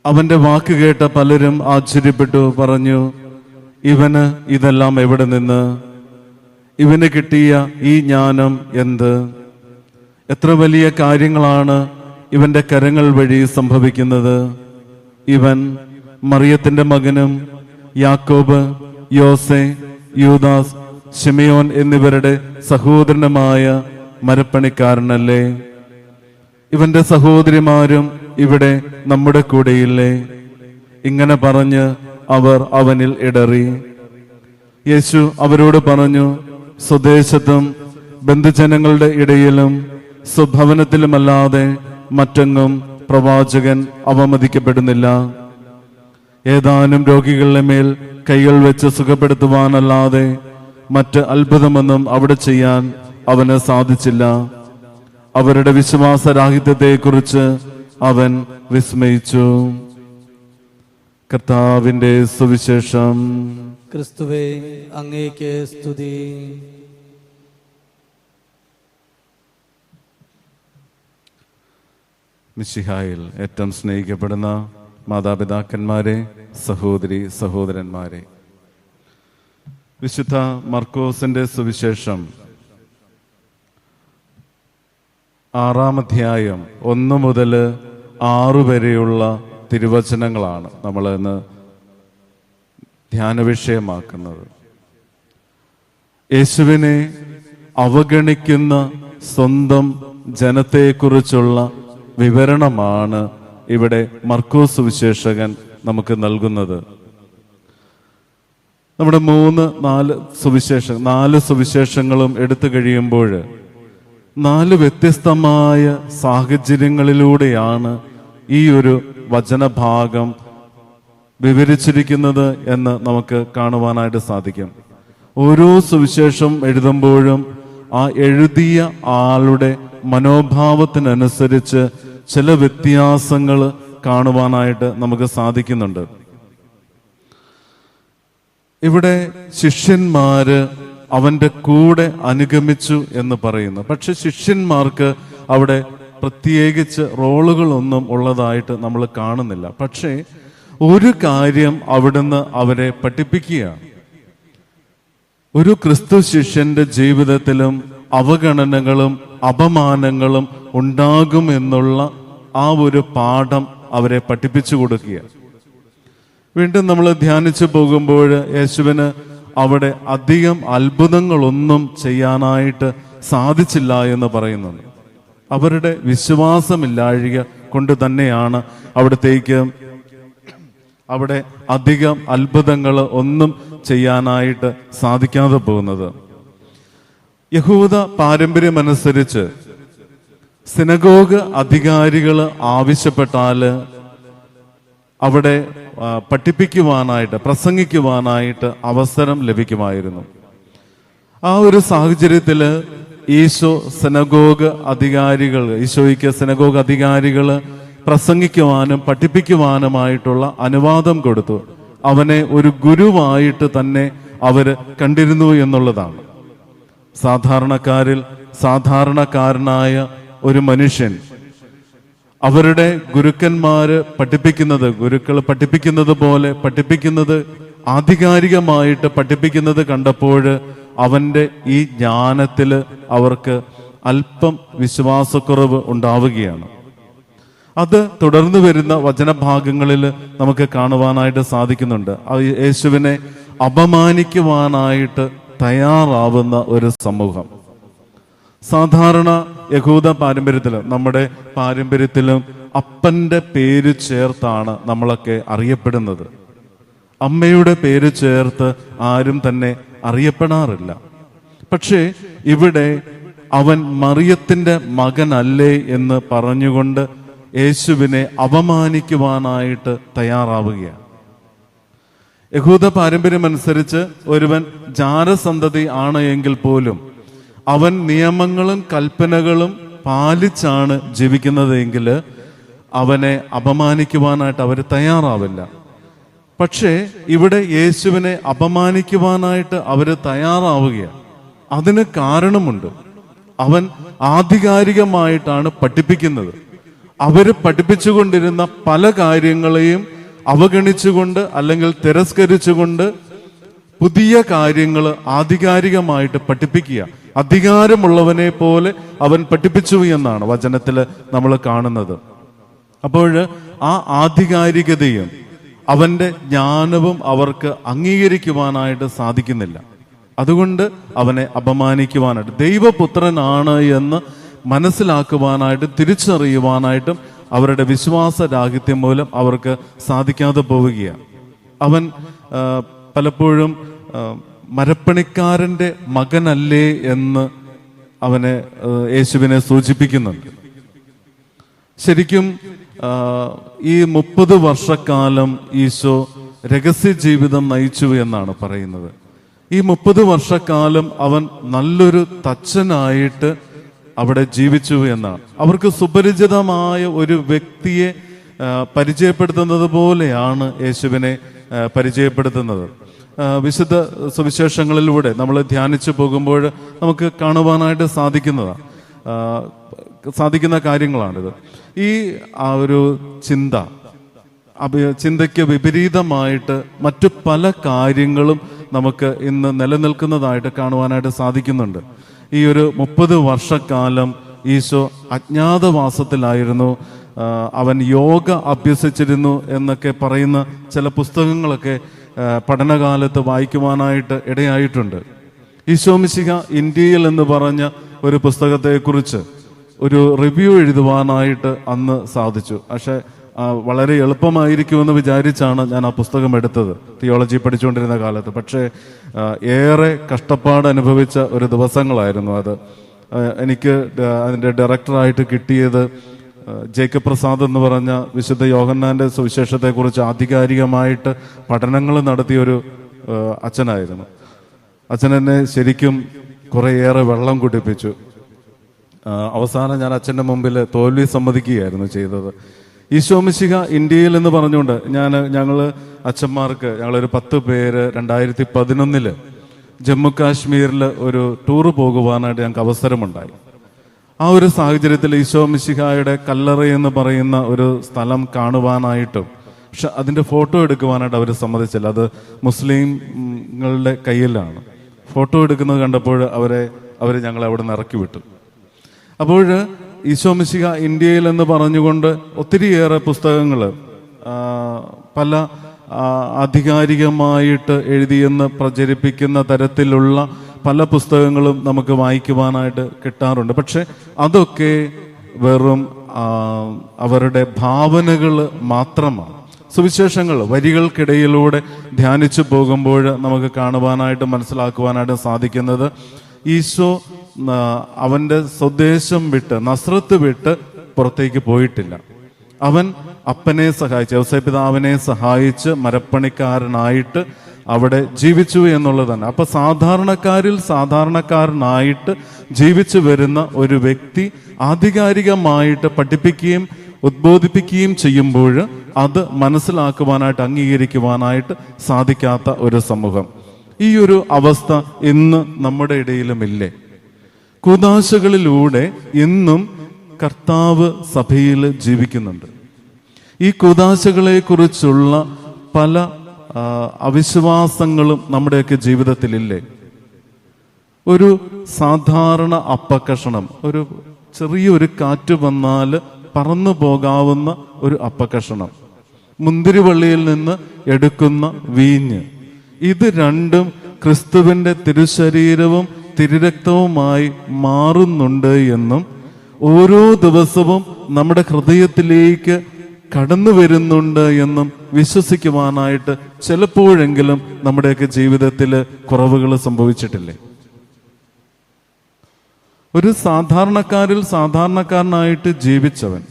അവന്റെ വാക്ക് കേട്ട പലരും ആശ്ചര്യപ്പെട്ടു, പറഞ്ഞു, ഇവന് ഇതെല്ലാം എവിടെ നിന്ന്? ഇവന് കിട്ടിയ ഈ ജ്ഞാനം എന്ത്? എത്ര വലിയ കാര്യങ്ങളാണ് ഇവന്റെ കരങ്ങൾ വഴി സംഭവിക്കുന്നത്. ഇവൻ മറിയത്തിന്റെ മകനും യാക്കോബ്, യോസെ, യൂദാസ്, ശിമയോൻ എന്നിവരുടെ സഹോദരനുമായ മരപ്പണിക്കാരനല്ലേ? ഇവന്റെ സഹോദരിമാരും ഇവിടെ നമ്മുടെ കൂടെയില്ലേ? ഇങ്ങനെ പറഞ്ഞ് അവർ അവനിൽ ഇടറി. യേശു അവരോട് പറഞ്ഞു, സ്വദേശത്തും ബന്ധുജനങ്ങളുടെ ഇടയിലും സ്വഭവനത്തിലുമല്ലാതെ മറ്റെങ്ങും പ്രവാചകൻ അവമതിക്കപ്പെടുന്നില്ല. ഏതാനും രോഗികളുടെ മേൽ കൈകൾ വെച്ച് സുഖപ്പെടുത്തുവാനല്ലാതെ മറ്റ് അത്ഭുതമൊന്നും അവിടെ ചെയ്യാൻ അവന് സാധിച്ചില്ല. അവരുടെ വിശ്വാസരാഹിത്യത്തെക്കുറിച്ച് അവൻ വിസ്മയിച്ചു. കർത്താവിന്റെ സുവിശേഷം. ക്രിസ്തുവേ, അങ്ങേക്ക് സ്തുതി. മിശിഹായിൽ ഏറ്റവും സ്നേഹിക്കപ്പെടുന്ന മാതാപിതാക്കന്മാരെ, സഹോദരി സഹോദരന്മാരെ, വിശുദ്ധ മർക്കോസിന്റെ സുവിശേഷം 6-ാം അധ്യായം 1 മുതൽ 6 വരെയുള്ള തിരുവചനങ്ങളാണ് നമ്മൾ ഇന്ന് ധ്യാന വിഷയമാക്കുന്നത്. യേശുവിനെ അവഗണിക്കുന്ന സ്വന്തം ജനത്തെക്കുറിച്ചുള്ള വിവരണമാണ് ഇവിടെ മർക്കോസ് സുവിശേഷകൻ നമുക്ക് നൽകുന്നത്. നമ്മുടെ 4 സുവിശേഷങ്ങളും എടുത്തു കഴിയുമ്പോൾ 4 വ്യത്യസ്തമായ സാഹചര്യങ്ങളിലൂടെയാണ് ഈ ഒരു വചനഭാഗം വിവരിച്ചിരിക്കുന്നത് എന്ന് നമുക്ക് കാണുവാനായിട്ട് സാധിക്കും. ഓരോ സുവിശേഷം എഴുതുമ്പോഴും ആ എഴുതിയ ആളുടെ മനോഭാവത്തിനനുസരിച്ച് ചില വ്യത്യാസങ്ങൾ കാണുവാനായിട്ട് നമുക്ക് സാധിക്കുന്നുണ്ട്. ഇവിടെ ശിഷ്യന്മാര് അവന്റെ കൂടെ അനുഗമിച്ചു എന്ന് പറയുന്നു. പക്ഷെ ശിഷ്യന്മാർക്ക് അവിടെ പ്രത്യേകിച്ച് റോളുകളൊന്നും ഉള്ളതായിട്ട് നമ്മൾ കാണുന്നില്ല. പക്ഷേ ഒരു കാര്യം അവിടുന്ന് അവരെ പഠിപ്പിക്കുകയാണ്. ഒരു ക്രിസ്തു ശിഷ്യന്റെ ജീവിതത്തിലും അവഗണനകളും അപമാനങ്ങളും ഉണ്ടാകുമെന്നുള്ള ആ ഒരു പാഠം അവരെ പഠിപ്പിച്ചു കൊടുക്കുക. വീണ്ടും നമ്മൾ ധ്യാനിച്ചു പോകുമ്പോൾ യേശുവിന് അവിടെ അധികം അത്ഭുതങ്ങളൊന്നും ചെയ്യാനായിട്ട് സാധിച്ചില്ല എന്ന് പറയുന്നുണ്ട്. അവരുടെ വിശ്വാസമില്ലാഴിക കൊണ്ട് തന്നെയാണ് അവിടെ അധികം അത്ഭുതങ്ങൾ ഒന്നും ചെയ്യാനായിട്ട് സാധിക്കാതെ പോകുന്നത്. യഹൂദ പാരമ്പര്യമനുസരിച്ച് സിനഗോഗ് അധികാരികൾ ആവശ്യപ്പെട്ടാൽ അവിടെ പഠിപ്പിക്കുവാനായിട്ട്, പ്രസംഗിക്കുവാനായിട്ട് അവസരം ലഭിക്കുമായിരുന്നു. ആ ഒരു സാഹചര്യത്തിൽ ഈശോയ്ക്ക് സിനഗോഗ് അധികാരികൾ പ്രസംഗിക്കുവാനും പഠിപ്പിക്കുവാനുമായിട്ടുള്ള അനുവാദം കൊടുത്തു. അവനെ ഒരു ഗുരുവായിട്ട് തന്നെ അവർ കണ്ടിരുന്നു എന്നുള്ളതാണ്. സാധാരണക്കാരനായ ഒരു മനുഷ്യൻ അവരുടെ ഗുരുക്കൾ പഠിപ്പിക്കുന്നത് പോലെ ആധികാരികമായിട്ട് പഠിപ്പിക്കുന്നത് കണ്ടപ്പോൾ അവന്റെ ഈ ജ്ഞാനത്തിൽ അവർക്ക് അല്പം വിശ്വാസക്കുറവ് ഉണ്ടാവുകയാണ്. അത് തുടർന്ന് വരുന്ന വചനഭാഗങ്ങളിൽ നമുക്ക് കാണുവാനായിട്ട് സാധിക്കുന്നുണ്ട്. യേശുവിനെ അപമാനിക്കുവാനായിട്ട് തയ്യാറാവുന്ന ഒരു സമൂഹം. സാധാരണ യഹൂദ പാരമ്പര്യത്തിലും നമ്മുടെ പാരമ്പര്യത്തിലും അപ്പന്റെ പേര് ചേർത്താണ് നമ്മളൊക്കെ അറിയപ്പെടുന്നത്. അമ്മയുടെ പേര് ചേർത്ത് ആരും തന്നെ അറിയപ്പെടാറില്ല. പക്ഷേ ഇവിടെ അവൻ മറിയത്തിന്റെ മകനല്ലേ എന്ന് പറഞ്ഞുകൊണ്ട് യേശുവിനെ അപമാനിക്കുവാനായിട്ട് തയ്യാറാവുകയാണ്. യഹൂദ പാരമ്പര്യമനുസരിച്ച് ഒരുവൻ ജാരസന്തതി ആണ് എങ്കിൽ പോലും അവൻ നിയമങ്ങളും കൽപ്പനകളും പാലിച്ചാണ് ജീവിക്കുന്നതെങ്കിൽ അവനെ അപമാനിക്കുവാനായിട്ട് അവർ തയ്യാറാവില്ല. പക്ഷേ ഇവിടെ യേശുവിനെ അപമാനിക്കുവാനായിട്ട് അവർ തയ്യാറാവുകയാണ്. അതിന് കാരണമുണ്ട്. അവൻ ആധികാരികമായിട്ടാണ് പഠിപ്പിക്കുന്നത്. അവര് പഠിപ്പിച്ചുകൊണ്ടിരുന്ന പല കാര്യങ്ങളെയും അവഗണിച്ചുകൊണ്ട് അല്ലെങ്കിൽ തിരസ്കരിച്ചുകൊണ്ട് പുതിയ കാര്യങ്ങൾ ആധികാരികമായിട്ട് പഠിപ്പിക്കുക. അധികാരമുള്ളവനെ പോലെ അവൻ പഠിപ്പിച്ചു എന്നാണ് വചനത്തിൽ നമ്മൾ കാണുന്നത്. അപ്പോൾ ആ ആധികാരികതയും അവന്റെ ജ്ഞാനവും അവർക്ക് അംഗീകരിക്കുവാനായിട്ട് സാധിക്കുന്നില്ല. അതുകൊണ്ട് അവനെ അപമാനിക്കുവാനായിട്ട്, ദൈവപുത്രനാണ് എന്ന് മനസ്സിലാക്കുവാനായിട്ട്, തിരിച്ചറിയുവാനായിട്ടും അവരുടെ വിശ്വാസരാഹിത്യം മൂലം അവർക്ക് സാധിക്കാതെ പോവുകയാണ്. അവൻ പലപ്പോഴും മരപ്പണിക്കാരന്റെ മകനല്ലേ എന്ന് യേശുവിനെ സൂചിപ്പിക്കുന്നുണ്ട്. ശരിക്കും ഈ 30 വർഷക്കാലം ഈശോ രഹസ്യ ജീവിതം നയിച്ചു എന്നാണ് പറയുന്നത്. ഈ 30 വർഷക്കാലം അവൻ നല്ലൊരു തച്ചനായിട്ട് അവിടെ ജീവിച്ചു എന്നാണ്. അവർക്ക് സുപരിചിതമായ ഒരു വ്യക്തിയെ പരിചയപ്പെടുത്തുന്നത് പോലെയാണ് യേശുവിനെ പരിചയപ്പെടുത്തുന്നത്. വിശുദ്ധ സുവിശേഷങ്ങളിലൂടെ നമ്മൾ ധ്യാനിച്ചു പോകുമ്പോൾ നമുക്ക് കാണുവാനായിട്ട് സാധിക്കുന്ന കാര്യങ്ങളാണിത്. ഈ ഒരു ചിന്തയ്ക്ക് വിപരീതമായിട്ട് മറ്റു പല കാര്യങ്ങളും നമുക്ക് ഇന്ന് നിലനിൽക്കുന്നതായിട്ട് കാണുവാനായിട്ട് സാധിക്കുന്നുണ്ട്. ഈ ഒരു 30 വർഷക്കാലം ഈശോ അജ്ഞാതവാസത്തിലായിരുന്നു. അവൻ യോഗ അഭ്യസിച്ചിരുന്നു എന്നൊക്കെ പറയുന്ന ചില പുസ്തകങ്ങളൊക്കെ പഠനകാലത്ത് വായിക്കുവാനായിട്ട് ഇടയായിട്ടുണ്ട്. ഈശോ മിശിഹ ഇന്ത്യയിൽ എന്ന് പറഞ്ഞ ഒരു പുസ്തകത്തെക്കുറിച്ച് ഒരു റിവ്യൂ എഴുതുവാനായിട്ട് അന്ന് സാധിച്ചു. പക്ഷെ വളരെ എളുപ്പമായിരിക്കുമെന്ന് വിചാരിച്ചാണ് ഞാൻ ആ പുസ്തകം എടുത്തത് തിയോളജി പഠിച്ചുകൊണ്ടിരുന്ന കാലത്ത്. പക്ഷേ ഏറെ കഷ്ടപ്പാട് അനുഭവിച്ച ഒരു ദിവസങ്ങളായിരുന്നു അത്. എനിക്ക് അതിൻ്റെ ഡയറക്ടറായിട്ട് കിട്ടിയത് ജേക്കബ് പ്രസാദ് എന്ന് പറഞ്ഞ വിശുദ്ധ യോഹന്നാന്റെ സുവിശേഷത്തെക്കുറിച്ച് ആധികാരികമായിട്ട് പഠനങ്ങൾ നടത്തിയൊരു അച്ഛനായിരുന്നു. അച്ഛനെന്നെ ശരിക്കും കുറേയേറെ വെള്ളം കുടിപ്പിച്ചു. അവസാനം ഞാൻ അച്ഛൻ്റെ മുമ്പിൽ തോൽവി സമ്മതിക്കുകയായിരുന്നു ചെയ്തത്. ഈശോ മിശിഹ ഇന്ത്യയിൽ എന്ന് പറഞ്ഞുകൊണ്ട് ഞങ്ങൾ അച്ഛന്മാർക്ക് ഞങ്ങളൊരു 10 പേര് 2011 ജമ്മു കാശ്മീരിൽ ഒരു ടൂറ് പോകുവാനായിട്ട് ഞങ്ങൾക്ക് അവസരമുണ്ടായി. ആ ഒരു സാഹചര്യത്തിൽ ഈശോ മിശിഹായുടെ കല്ലറ എന്ന് പറയുന്ന ഒരു സ്ഥലം കാണുവാനായിട്ടും, പക്ഷെ അതിൻ്റെ ഫോട്ടോ എടുക്കുവാനായിട്ട് അവർ സമ്മതിച്ചില്ല. അത് മുസ്ലിങ്ങളുടെ കയ്യിലാണ്. ഫോട്ടോ എടുക്കുന്നത് കണ്ടപ്പോൾ അവർ ഞങ്ങളെ അവിടെ നിന്ന് ഇറക്കി വിട്ടു. അപ്പോൾ ഈശോ മിശിഹ ഇന്ത്യയിൽ എന്ന് പറഞ്ഞുകൊണ്ട് ഒത്തിരിയേറെ പുസ്തകങ്ങൾ പല ആധികാരികമായിട്ട് എഴുതിയെന്ന് പ്രചരിപ്പിക്കുന്ന തരത്തിലുള്ള പല പുസ്തകങ്ങളും നമുക്ക് വായിക്കുവാനായിട്ട് കിട്ടാറുണ്ട്. പക്ഷെ അതൊക്കെ വെറും അവരുടെ ഭാവനകൾ മാത്രമാണ്. സുവിശേഷങ്ങൾ വരികൾക്കിടയിലൂടെ ധ്യാനിച്ചു പോകുമ്പോൾ നമുക്ക് കാണുവാനായിട്ട് മനസ്സിലാക്കുവാനായിട്ട് സാധിക്കുന്നത്, ഈശോ അവന്റെ സ്വദേശം വിട്ട്, നസ്രത്ത് വിട്ട് പുറത്തേക്ക് പോയിട്ടില്ല. അവൻ അപ്പനെ സഹായിച്ച്, യൗസേപ്പിതാവിനെ സഹായിച്ച് മരപ്പണിക്കാരനായിട്ട് അവിടെ ജീവിച്ചു എന്നുള്ളത് തന്നെ. അപ്പൊ സാധാരണക്കാരനായിട്ട് ജീവിച്ചു വരുന്ന ഒരു വ്യക്തി ആധികാരികമായിട്ട് പഠിപ്പിക്കുകയും ഉദ്ബോധിപ്പിക്കുകയും ചെയ്യുമ്പോൾ അത് മനസ്സിലാക്കുവാനായിട്ട്, അംഗീകരിക്കുവാനായിട്ട് സാധിക്കാത്ത ഒരു സമൂഹം. ഈ ഒരു അവസ്ഥ ഇന്ന് നമ്മുടെ ഇടയിലുമില്ലേ? കൂദാശകളിലൂടെ ഇന്നും കർത്താവ് സഭയിൽ ജീവിക്കുന്നുണ്ട്. ഈ കൂദാശകളെ കുറിച്ചുള്ള പല അവിശ്വാസങ്ങളും നമ്മുടെയൊക്കെ ജീവിതത്തിലില്ലേ? ഒരു സാധാരണ അപ്പക്കഷണം, ഒരു ചെറിയൊരു കാറ്റ് വന്നാൽ പറന്നു പോകാവുന്ന ഒരു അപ്പക്കഷണം, മുന്തിരിവള്ളിയിൽ നിന്ന് എടുക്കുന്ന വീഞ്ഞ്, ഇത് രണ്ടും ക്രിസ്തുവിന്റെ തിരുശരീരവും തിരുരക്തവുമായി മാറുന്നുണ്ട് എന്നും ഓരോ ദിവസവും നമ്മുടെ ഹൃദയത്തിലേക്ക് കടന്നു വരുന്നുണ്ട് എന്നും വിശ്വസിക്കുവാനായിട്ട് ചിലപ്പോഴെങ്കിലും നമ്മുടെയൊക്കെ ജീവിതത്തിൽ കുറവുകൾ സംഭവിച്ചിട്ടില്ലേ? ഒരു സാധാരണക്കാരനായിട്ട് ജീവിച്ചവൻ,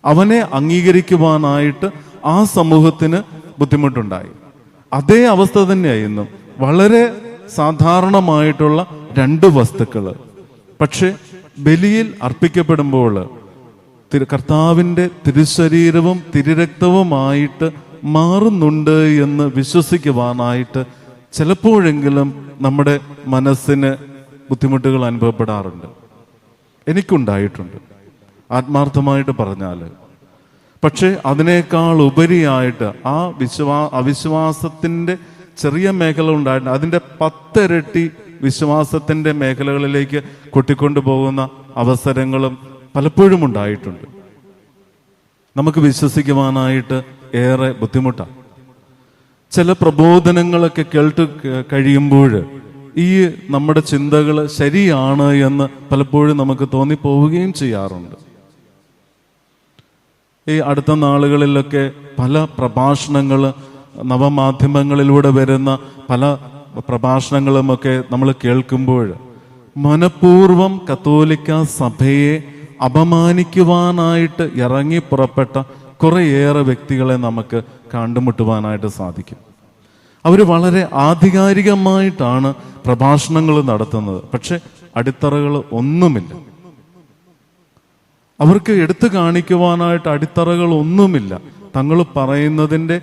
അവനെ അംഗീകരിക്കുവാനായിട്ട് ആ സമൂഹത്തിന് ബുദ്ധിമുട്ടുണ്ടായി. അതേ അവസ്ഥ തന്നെയായിരുന്നു. വളരെ സാധാരണമായിട്ടുള്ള 2 വസ്തുക്കൾ, പക്ഷെ ബലിയിൽ അർപ്പിക്കപ്പെടുമ്പോൾ കർത്താവിൻ്റെ തിരുശരീരവും തിരുരക്തവുമായിട്ട് മാറുന്നുണ്ട് എന്ന് വിശ്വസിക്കുവാനായിട്ട് ചിലപ്പോഴെങ്കിലും നമ്മുടെ മനസ്സിന് ബുദ്ധിമുട്ടുകൾ അനുഭവപ്പെടാറുണ്ട്. എനിക്കുണ്ടായിട്ടുണ്ട്, ആത്മാർത്ഥമായിട്ട് പറഞ്ഞാൽ. പക്ഷെ അതിനേക്കാൾ ഉപരിയായിട്ട് ആ അവിശ്വാസത്തിൻ്റെ ചെറിയ മേഖല ഉണ്ടായിട്ടുണ്ട്, അതിൻ്റെ 10 ഇരട്ടി വിശ്വാസത്തിൻ്റെ മേഖലകളിലേക്ക് കൊട്ടിക്കൊണ്ടു പോകുന്ന അവസരങ്ങളും പലപ്പോഴും ഉണ്ടായിട്ടുണ്ട്. നമുക്ക് വിശ്വസിക്കുവാനായിട്ട് ഏറെ ബുദ്ധിമുട്ടാണ്. ചില പ്രബോധനങ്ങളൊക്കെ കേട്ട് കഴിയുമ്പോൾ ഈ നമ്മുടെ ചിന്തകൾ ശരിയാണ് എന്ന് പലപ്പോഴും നമുക്ക് തോന്നിപ്പോവുകയും ചെയ്യാറുണ്ട്. ഈ അടുത്ത നാളുകളിലൊക്കെ പല പ്രഭാഷണങ്ങൾ, നവമാധ്യമങ്ങളിലൂടെ വരുന്ന പല പ്രഭാഷണങ്ങളുമൊക്കെ നമ്മൾ കേൾക്കുമ്പോൾ മനഃപൂർവം കത്തോലിക്ക സഭയെ അപമാനിക്കുവാനായിട്ട് ഇറങ്ങി പുറപ്പെട്ട കുറേയേറെ വ്യക്തികളെ നമുക്ക് കണ്ടുമുട്ടുവാനായിട്ട് സാധിക്കും. അവർ വളരെ ആധികാരികമായിട്ടാണ് പ്രഭാഷണങ്ങൾ നടത്തുന്നത്, പക്ഷെ അടിത്തറകൾ ഒന്നുമില്ല. അവർക്ക് എടുത്തു കാണിക്കുവാനായിട്ട് അടിത്തറകൾ ഒന്നുമില്ല. തങ്ങൾ പറയുന്നതിൻ്റെ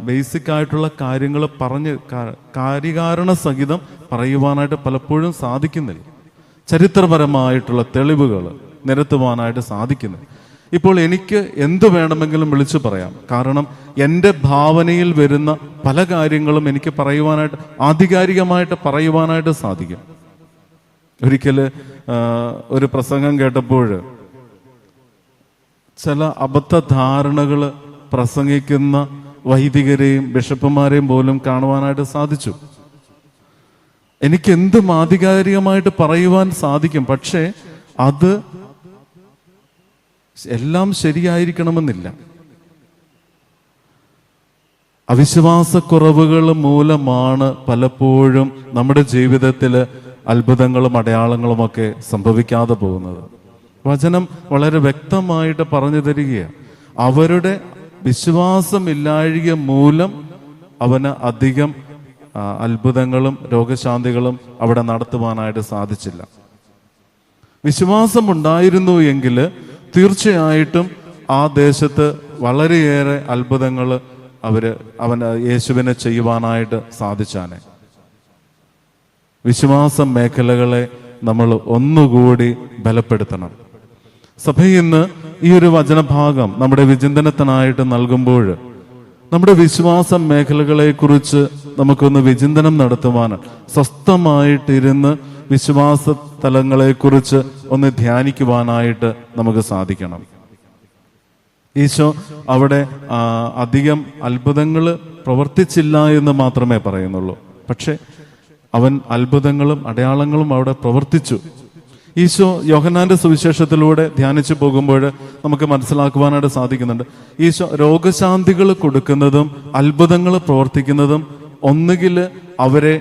ബേസിക് ആയിട്ടുള്ള കാര്യങ്ങൾ പറഞ്ഞ് കാര്യകാരണ സഹിതം പറയുവാനായിട്ട് പലപ്പോഴും സാധിക്കുന്നില്ല. ചരിത്രപരമായിട്ടുള്ള തെളിവുകൾ നിരത്തുവാനായിട്ട് സാധിക്കുന്നില്ല. ഇപ്പോൾ എനിക്ക് എന്ത് വേണമെങ്കിലും വിളിച്ചു പറയാം, കാരണം എൻ്റെ ഭാവനയിൽ വരുന്ന പല കാര്യങ്ങളും എനിക്ക് പറയുവാനായിട്ട്, ആധികാരികമായിട്ട് പറയുവാനായിട്ട് സാധിക്കും. ഒരിക്കൽ ഒരു പ്രസംഗം കേട്ടപ്പോൾ ചില അബദ്ധധാരണകൾ പ്രസംഗിക്കുന്ന വൈദികരെയും ബിഷപ്പുമാരെയും പോലും കാണുവാനായിട്ട് സാധിച്ചു. എനിക്ക് എന്തും ആധികാരികമായിട്ട് പറയുവാൻ സാധിക്കും, പക്ഷേ അത് എല്ലാം ശരിയായിരിക്കണമെന്നില്ല. അവിശ്വാസക്കുറവുകൾ മൂലമാണ് പലപ്പോഴും നമ്മുടെ ജീവിതത്തിൽ അത്ഭുതങ്ങളും അടയാളങ്ങളും ഒക്കെ സംഭവിക്കാതെ പോകുന്നത്. വചനം വളരെ വ്യക്തമായിട്ട് പറഞ്ഞു തരികയാണ്, അവരുടെ വിശ്വാസമില്ലാഴിക മൂലം അവന് അധികം അത്ഭുതങ്ങളും രോഗശാന്തികളും അവിടെ നടത്തുവാനായിട്ട് സാധിച്ചില്ല. വിശ്വാസമുണ്ടായിരുന്നു എങ്കിൽ തീർച്ചയായിട്ടും ആ ദേശത്ത് വളരെയേറെ അത്ഭുതങ്ങൾ അവന് യേശുവിനെ ചെയ്യുവാനായിട്ട് സാധിച്ചാനെ. വിശ്വാസ മേഖലകളെ നമ്മൾ ഒന്നുകൂടി ബലപ്പെടുത്തണം. സഭ ഇന്ന് ഈ ഒരു വചനഭാഗം നമ്മുടെ വിചിന്തനത്തിനായിട്ട് നൽകുമ്പോൾ നമ്മുടെ വിശ്വാസ മേഖലകളെ കുറിച്ച് നമുക്കൊന്ന് വിചിന്തനം നടത്തുവാനാണ്, സ്വസ്ഥമായിട്ടിരുന്ന് വിശ്വാസ തലങ്ങളെക്കുറിച്ച് ഒന്ന് ധ്യാനിക്കുവാനായിട്ട് നമുക്ക് സാധിക്കണം. ഈശോ അവിടെ അധികം അത്ഭുതങ്ങൾ പ്രവർത്തിച്ചില്ല എന്ന് മാത്രമേ പറയുന്നുള്ളൂ, പക്ഷെ അവൻ അത്ഭുതങ്ങളും അടയാളങ്ങളും അവിടെ പ്രവർത്തിച്ചു. ഈശോ യോഹന്നാന്റെ സുവിശേഷത്തിലൂടെ ധ്യാനിച്ചു പോകുമ്പോൾ നമുക്ക് മനസ്സിലാക്കുവാനായിട്ട് സാധിക്കുന്നുണ്ട്, ഈശോ രോഗശാന്തികൾ കൊടുക്കുന്നതും അത്ഭുതങ്ങൾ പ്രവർത്തിക്കുന്നതും ഒന്നുകിൽ അവരെ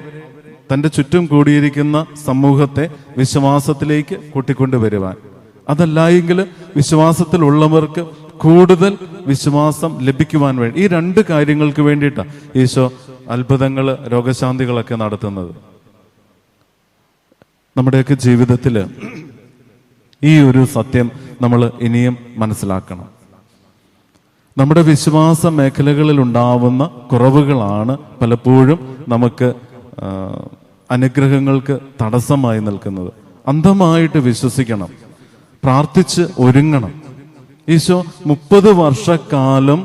തൻ്റെ ചുറ്റും കൂടിയിരിക്കുന്ന സമൂഹത്തെ വിശ്വാസത്തിലേക്ക് കൂട്ടിക്കൊണ്ടുവരുവാൻ, അതല്ലായെങ്കിൽ വിശ്വാസത്തിലുള്ളവർക്ക് കൂടുതൽ വിശ്വാസം ലഭിക്കുവാൻ വേണ്ടി, ഈ 2 കാര്യങ്ങൾക്ക് വേണ്ടിയിട്ടാണ് ഈശോ അത്ഭുതങ്ങൾ രോഗശാന്തികളൊക്കെ നടത്തുന്നത്. നമ്മുടെയൊക്കെ ജീവിതത്തിൽ ഈ ഒരു സത്യം നമ്മൾ ഇനിയും മനസ്സിലാക്കണം. നമ്മുടെ വിശ്വാസ മേഖലകളിൽ ഉണ്ടാവുന്ന കുറവുകളാണ് പലപ്പോഴും നമുക്ക് അനുഗ്രഹങ്ങൾക്ക് തടസ്സമായി നിൽക്കുന്നത്. അന്ധമായിട്ട് വിശ്വസിക്കണം, പ്രാർത്ഥിച്ച് ഒരുങ്ങണം. ഈശോ 30 വർഷക്കാലം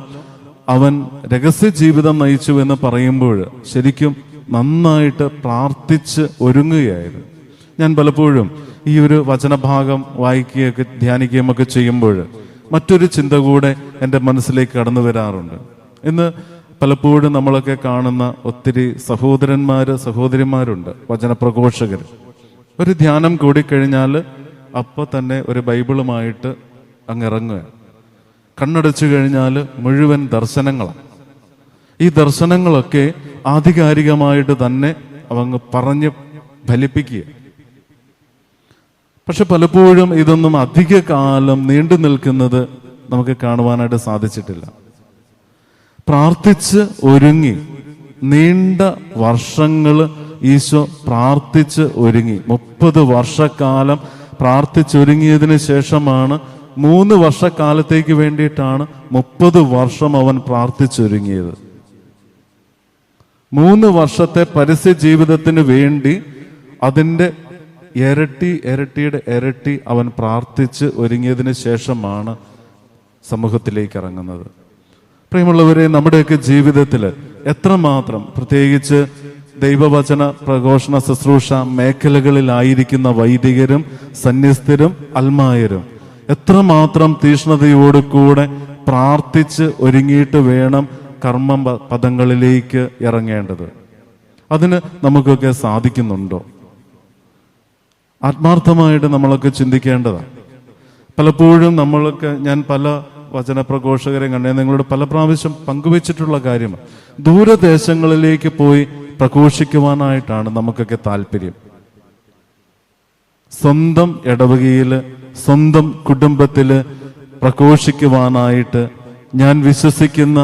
അവൻ രഹസ്യ ജീവിതം നയിച്ചു എന്ന് പറയുമ്പോൾ ശരിക്കും നന്നായിട്ട് പ്രാർത്ഥിച്ച് ഒരുങ്ങുകയായിരുന്നു. ഞാൻ പലപ്പോഴും ഈ ഒരു വചനഭാഗം വായിക്കുകയൊക്കെ ധ്യാനിക്കുകയും ഒക്കെ ചെയ്യുമ്പോൾ മറ്റൊരു ചിന്ത കൂടെ എൻ്റെ മനസ്സിലേക്ക് കടന്നു വരാറുണ്ട്. ഇന്ന് പലപ്പോഴും നമ്മളൊക്കെ കാണുന്ന ഒത്തിരി സഹോദരന്മാരുണ്ട്, വചനപ്രഘോഷകർ. ഒരു ധ്യാനം കൂടിക്കഴിഞ്ഞാൽ അപ്പോൾ തന്നെ ഒരു ബൈബിളുമായിട്ട് അങ്ങ് ഇറങ്ങുക. കണ്ണടച്ചു കഴിഞ്ഞാൽ മുഴുവൻ ദർശനങ്ങളാണ്. ഈ ദർശനങ്ങളൊക്കെ ആധികാരികമായിട്ട് തന്നെ അവങ്ങ് പറഞ്ഞ് ഫലിപ്പിക്കുക. പക്ഷെ പലപ്പോഴും ഇതൊന്നും അധിക കാലം നീണ്ടു നിൽക്കുന്നത് നമുക്ക് കാണുവാനായിട്ട് സാധിച്ചിട്ടില്ല. പ്രാർത്ഥിച്ച് ഒരുങ്ങി നീണ്ട വർഷങ്ങൾ ഈശോ പ്രാർത്ഥിച്ച് ഒരുങ്ങി. 30 വർഷക്കാലം പ്രാർത്ഥിച്ചൊരുങ്ങിയതിന് ശേഷമാണ് 3 വർഷക്കാലത്തേക്ക് വേണ്ടിയിട്ടാണ് 30 വർഷം അവൻ പ്രാർത്ഥിച്ചൊരുങ്ങിയത്. 3 വർഷത്തെ പരസ്യ ജീവിതത്തിന് വേണ്ടി അതിൻ്റെ ഇരട്ടിയുടെ ഇരട്ടി അവൻ പ്രാർത്ഥിച്ച് ഒരുങ്ങിയതിന് ശേഷമാണ് സമൂഹത്തിലേക്ക് ഇറങ്ങുന്നത്. പ്രിയമുള്ളവരെ, നമ്മുടെയൊക്കെ ജീവിതത്തിൽ എത്രമാത്രം, പ്രത്യേകിച്ച് ദൈവവചന പ്രഘോഷണ ശുശ്രൂഷ മേഖലകളിലായിരിക്കുന്ന വൈദികരും സന്യസ്തരും അൽമായരും എത്രമാത്രം തീഷ്ണതയോടുകൂടെ പ്രാർത്ഥിച്ച് ഒരുങ്ങിയിട്ട് വേണം കർമ്മ പദങ്ങളിലേക്ക് ഇറങ്ങേണ്ടത്. അതിന് നമുക്കൊക്കെ സാധിക്കുന്നുണ്ടോ? ആത്മാർത്ഥമായിട്ട് നമ്മളൊക്കെ ചിന്തിക്കേണ്ടതാണ്. പലപ്പോഴും ഞാൻ പല വചനപ്രഘോഷകരെ കണ്ടേ, നിങ്ങളോട് പല പ്രാവശ്യം പങ്കുവെച്ചിട്ടുള്ള കാര്യമാണ്. ദൂരദേശങ്ങളിലേക്ക് പോയി പ്രഘോഷിക്കുവാനായിട്ടാണ് നമുക്കൊക്കെ താല്പര്യം. സ്വന്തം ഇടവകയില്, സ്വന്തം കുടുംബത്തില് പ്രഘോഷിക്കുവാനായിട്ട്, ഞാൻ വിശ്വസിക്കുന്ന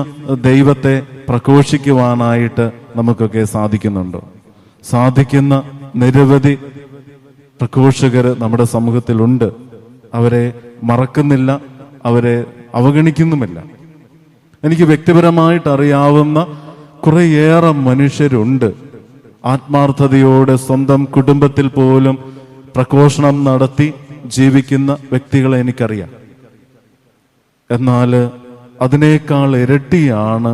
ദൈവത്തെ പ്രഘോഷിക്കുവാനായിട്ട് നമുക്കൊക്കെ സാധിക്കുന്നുണ്ടോ? സാധിക്കുന്ന നിരവധി പ്രഘോഷകർ നമ്മുടെ സമൂഹത്തിലുണ്ട്. അവരെ മറക്കുന്നില്ല, അവരെ അവഗണിക്കുന്നുമില്ല. എനിക്ക് വ്യക്തിപരമായിട്ട് അറിയാവുന്ന കുറേയേറെ മനുഷ്യരുണ്ട് ആത്മാർത്ഥതയോടെ സ്വന്തം കുടുംബത്തിൽ പോലും പ്രഘോഷണം നടത്തി ജീവിക്കുന്ന വ്യക്തികളെ എനിക്കറിയാം. എന്നാൽ അതിനേക്കാൾ ഇരട്ടിയാണ്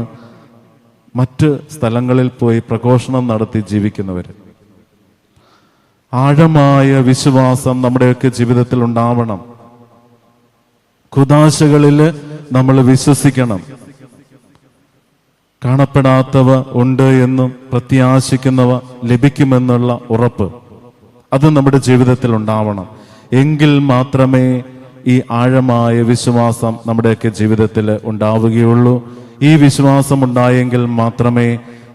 മറ്റ് സ്ഥലങ്ങളിൽ പോയി പ്രഘോഷണം നടത്തി ജീവിക്കുന്നവർ. ആഴമായ വിശ്വാസം നമ്മുടെയൊക്കെ ജീവിതത്തിൽ ഉണ്ടാവണം. കുദാശകളിൽ നമ്മൾ വിശ്വസിക്കണം. കാണപ്പെടാത്തവ ഉണ്ട് എന്നും പ്രത്യാശിക്കുന്നവ ലഭിക്കുമെന്നുള്ള ഉറപ്പ് അത് നമ്മുടെ ജീവിതത്തിൽ ഉണ്ടാവണം. എങ്കിൽ മാത്രമേ ഈ ആഴമായ വിശ്വാസം നമ്മുടെയൊക്കെ ജീവിതത്തിൽ ഉണ്ടാവുകയുള്ളൂ. ഈ വിശ്വാസം ഉണ്ടായെങ്കിൽ മാത്രമേ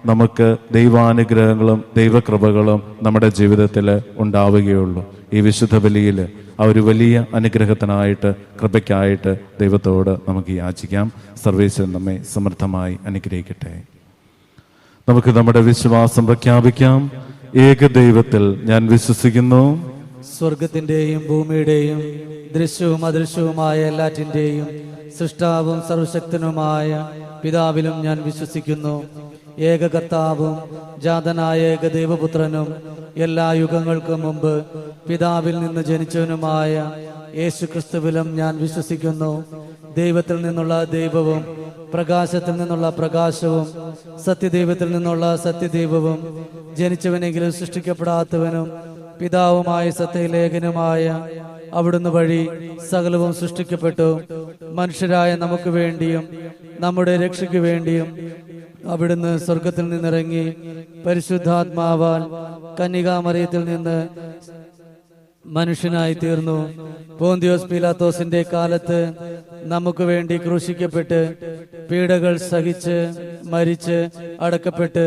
നമുക്ക് ദൈവാനുഗ്രഹങ്ങളും ദൈവകൃപകളും നമ്മുടെ ജീവിതത്തിൽ ഉണ്ടാവുകയുള്ളൂ. ഈ വിശുദ്ധ ബലിയിൽ ആ ഒരു വലിയ അനുഗ്രഹത്തിനായിട്ട്, കൃപയ്ക്കായിട്ട് ദൈവത്തോട് നമുക്ക് യാചിക്കാം. സർവേശ്വരൻ നമ്മെ സമൃദ്ധമായി അനുഗ്രഹിക്കട്ടെ. നമുക്ക് നമ്മുടെ വിശ്വാസം പ്രഖ്യാപിക്കാം. ഏകദൈവത്തിൽ ഞാൻ വിശ്വസിക്കുന്നു. സ്വർഗത്തിന്റെയും ഭൂമിയുടെയും ദൃശ്യവും അദൃശ്യവുമായ എല്ലാറ്റിന്റെയും സൃഷ്ടാവും സർവശക്തനുമായ പിതാവിലും ഞാൻ വിശ്വസിക്കുന്നു. ഏക കർത്താവും ജാതനായ ഏകദൈവപുത്രനും എല്ലാ യുഗങ്ങൾക്കും മുമ്പ് പിതാവിൽ നിന്ന് ജനിച്ചവനുമായ യേശു ക്രിസ്തുവിലും ഞാൻ വിശ്വസിക്കുന്നു. ദൈവത്തിൽ നിന്നുള്ള ദൈവവും പ്രകാശത്തിൽ നിന്നുള്ള പ്രകാശവും സത്യദൈവത്തിൽ നിന്നുള്ള സത്യദൈവവും ജനിച്ചവനെങ്കിലും സൃഷ്ടിക്കപ്പെടാത്തവനും പിതാവുമായ സത്യലേഖനുമായ അവിടുന്ന് വഴി സകലവും സൃഷ്ടിക്കപ്പെട്ടു. മനുഷ്യരായ നമുക്ക് വേണ്ടിയും നമ്മുടെ രക്ഷയ്ക്ക് വേണ്ടിയും അവിടുന്ന് സ്വർഗത്തിൽ നിന്നിറങ്ങി പരിശുദ്ധാത്മാവാൽ കന്യകാമറിയത്തിൽ നിന്ന് മനുഷ്യനായി തീർന്നു. പോന്തിയോസ് പീലാത്തോസിന്റെ കാലത്ത് നമുക്ക് വേണ്ടി ക്രൂശിക്കപ്പെട്ട് പീഡകൾ സഹിച്ച് മരിച്ച് അടക്കപ്പെട്ട്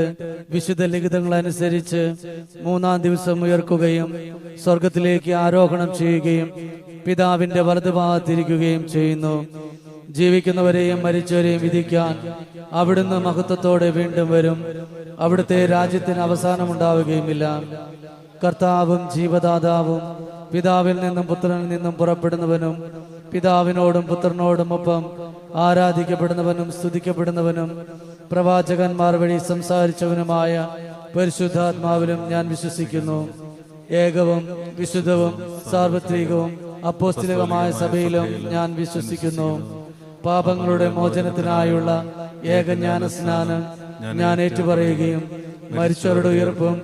വിശുദ്ധ ലിഖിതങ്ങൾ അനുസരിച്ച് 3-ാം ദിവസം ഉയർക്കുകയും സ്വർഗത്തിലേക്ക് ആരോഹണം ചെയ്യുകയും പിതാവിന്റെ വലതുഭാഗത്തിരിക്കുകയും ചെയ്യുന്നു. ജീവിക്കുന്നവരെയും മരിച്ചവരെയും വിധിക്കാൻ അവിടുന്ന് മഹത്വത്തോടെ വീണ്ടും വരും. അവിടുത്തെ രാജ്യത്തിന് അവസാനമുണ്ടാവുകയുമില്ല. കർത്താവും ജീവദാതാവും പിതാവിൽ നിന്നും പുത്രനിൽ നിന്നും പുറപ്പെടുന്നവനും പിതാവിനോടും പുത്രനോടും ഒപ്പം ആരാധിക്കപ്പെടുന്നവനും സ്തുതിക്കപ്പെടുന്നവനും പ്രവാചകന്മാർ വഴി സംസാരിച്ചവനുമായ പരിശുദ്ധാത്മാവിലും ഞാൻ വിശ്വസിക്കുന്നു. ഏകവും വിശുദ്ധവും സാർവത്രികവും അപ്പോസ്തലികമായ സഭയിലും ഞാൻ വിശ്വസിക്കുന്നു. പാപങ്ങളുടെ മോചനത്തിനായുള്ള ഏകജ്ഞാന സ്നാനം ഞാൻ ഏറ്റുപറയുകയും മരിച്ചവരുടെ ഉയർപ്പും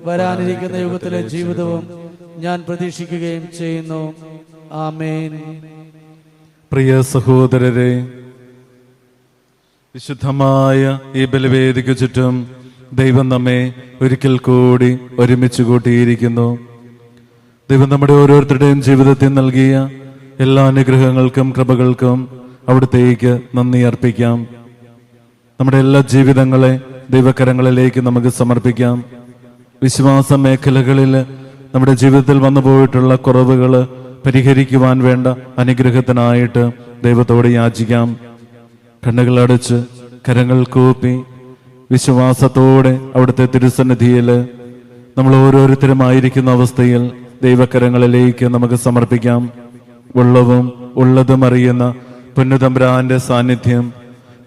വരാനിരിക്കുന്ന യുഗത്തിലെ ജീവിതവും ഞാൻ പ്രതീക്ഷിക്കുകയും ചെയ്യുന്നു. ആമേൻ. പ്രിയ സഹോദരരെ, വിശുദ്ധമായ ഈ ബലിവേദിക്ക് ചുറ്റും ദൈവം നമ്മെ ഒരിക്കൽ കൂടി ഒരുമിച്ച് കൂട്ടിയിരിക്കുന്നു. ദൈവം നമ്മുടെ ഓരോരുത്തരുടെയും ജീവിതത്തിൽ നൽകിയ എല്ലാ അനുഗ്രഹങ്ങൾക്കും കൃപകൾക്കും അവിടുത്തേക്ക് നന്ദി അർപ്പിക്കാം. നമ്മുടെ എല്ലാ ജീവിതങ്ങളെ ദൈവകരങ്ങളിലേക്ക് നമുക്ക് സമർപ്പിക്കാം. വിശ്വാസ മേഖലകളിൽ നമ്മുടെ ജീവിതത്തിൽ വന്നു പോയിട്ടുള്ള കുറവുകൾ പരിഹരിക്കുവാൻ വേണ്ട അനുഗ്രഹത്തിനായിട്ട് ദൈവത്തോട് യാചിക്കാം. കണ്ണുകൾ അടച്ച് കരങ്ങൾ കൂപ്പി വിശ്വാസത്തോടെ അവിടുത്തെ തിരുസന്നിധിയിൽ നമ്മൾ ഓരോരുത്തരുമായിരിക്കുന്ന അവസ്ഥയിൽ ദൈവകരങ്ങളിലേക്ക് നമുക്ക് സമർപ്പിക്കാം. ഉള്ളവും ഉള്ളതും അറിയുന്ന പൊന്നുതമ്പുരാന്റെ സാന്നിധ്യം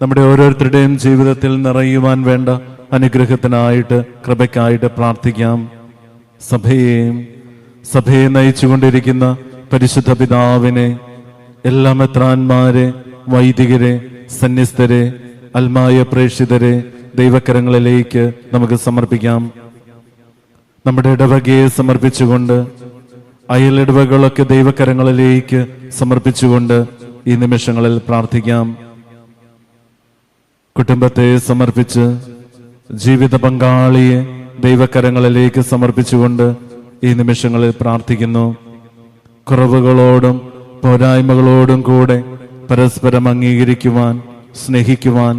നമ്മുടെ ഓരോരുത്തരുടെയും ജീവിതത്തിൽ നിറയുവാൻ വേണ്ട അനുഗ്രഹത്തിനായിട്ട് കൃപയ്ക്കായിട്ട് പ്രാർത്ഥിക്കാം. സഭയെയും സഭയെ നയിച്ചുകൊണ്ടിരിക്കുന്ന പരിശുദ്ധ പിതാവിനെ, എല്ലാ മെത്രാന്മാരെ, വൈദികരെ, സന്യസ്തരെ, അൽമായ പ്രേക്ഷിതരെ ദൈവകരങ്ങളിലേക്ക് നമുക്ക് സമർപ്പിക്കാം. നമ്മുടെ ഇടവകയെ സമർപ്പിച്ചുകൊണ്ട്, അയലിടവകളൊക്കെ ദൈവകരങ്ങളിലേക്ക് സമർപ്പിച്ചുകൊണ്ട് ഈ നിമിഷങ്ങളിൽ പ്രാർത്ഥിക്കാം. കുടുംബത്തെ സമർപ്പിച്ച്, ജീവിത പങ്കാളിയെ ദൈവകരങ്ങളിലേക്ക് സമർപ്പിച്ചുകൊണ്ട് ഈ നിമിഷങ്ങളിൽ പ്രാർത്ഥിക്കുന്നു. കുറവുകളോടും പോരായ്മകളോടും കൂടെ പരസ്പരം അംഗീകരിക്കുവാൻ, സ്നേഹിക്കുവാൻ,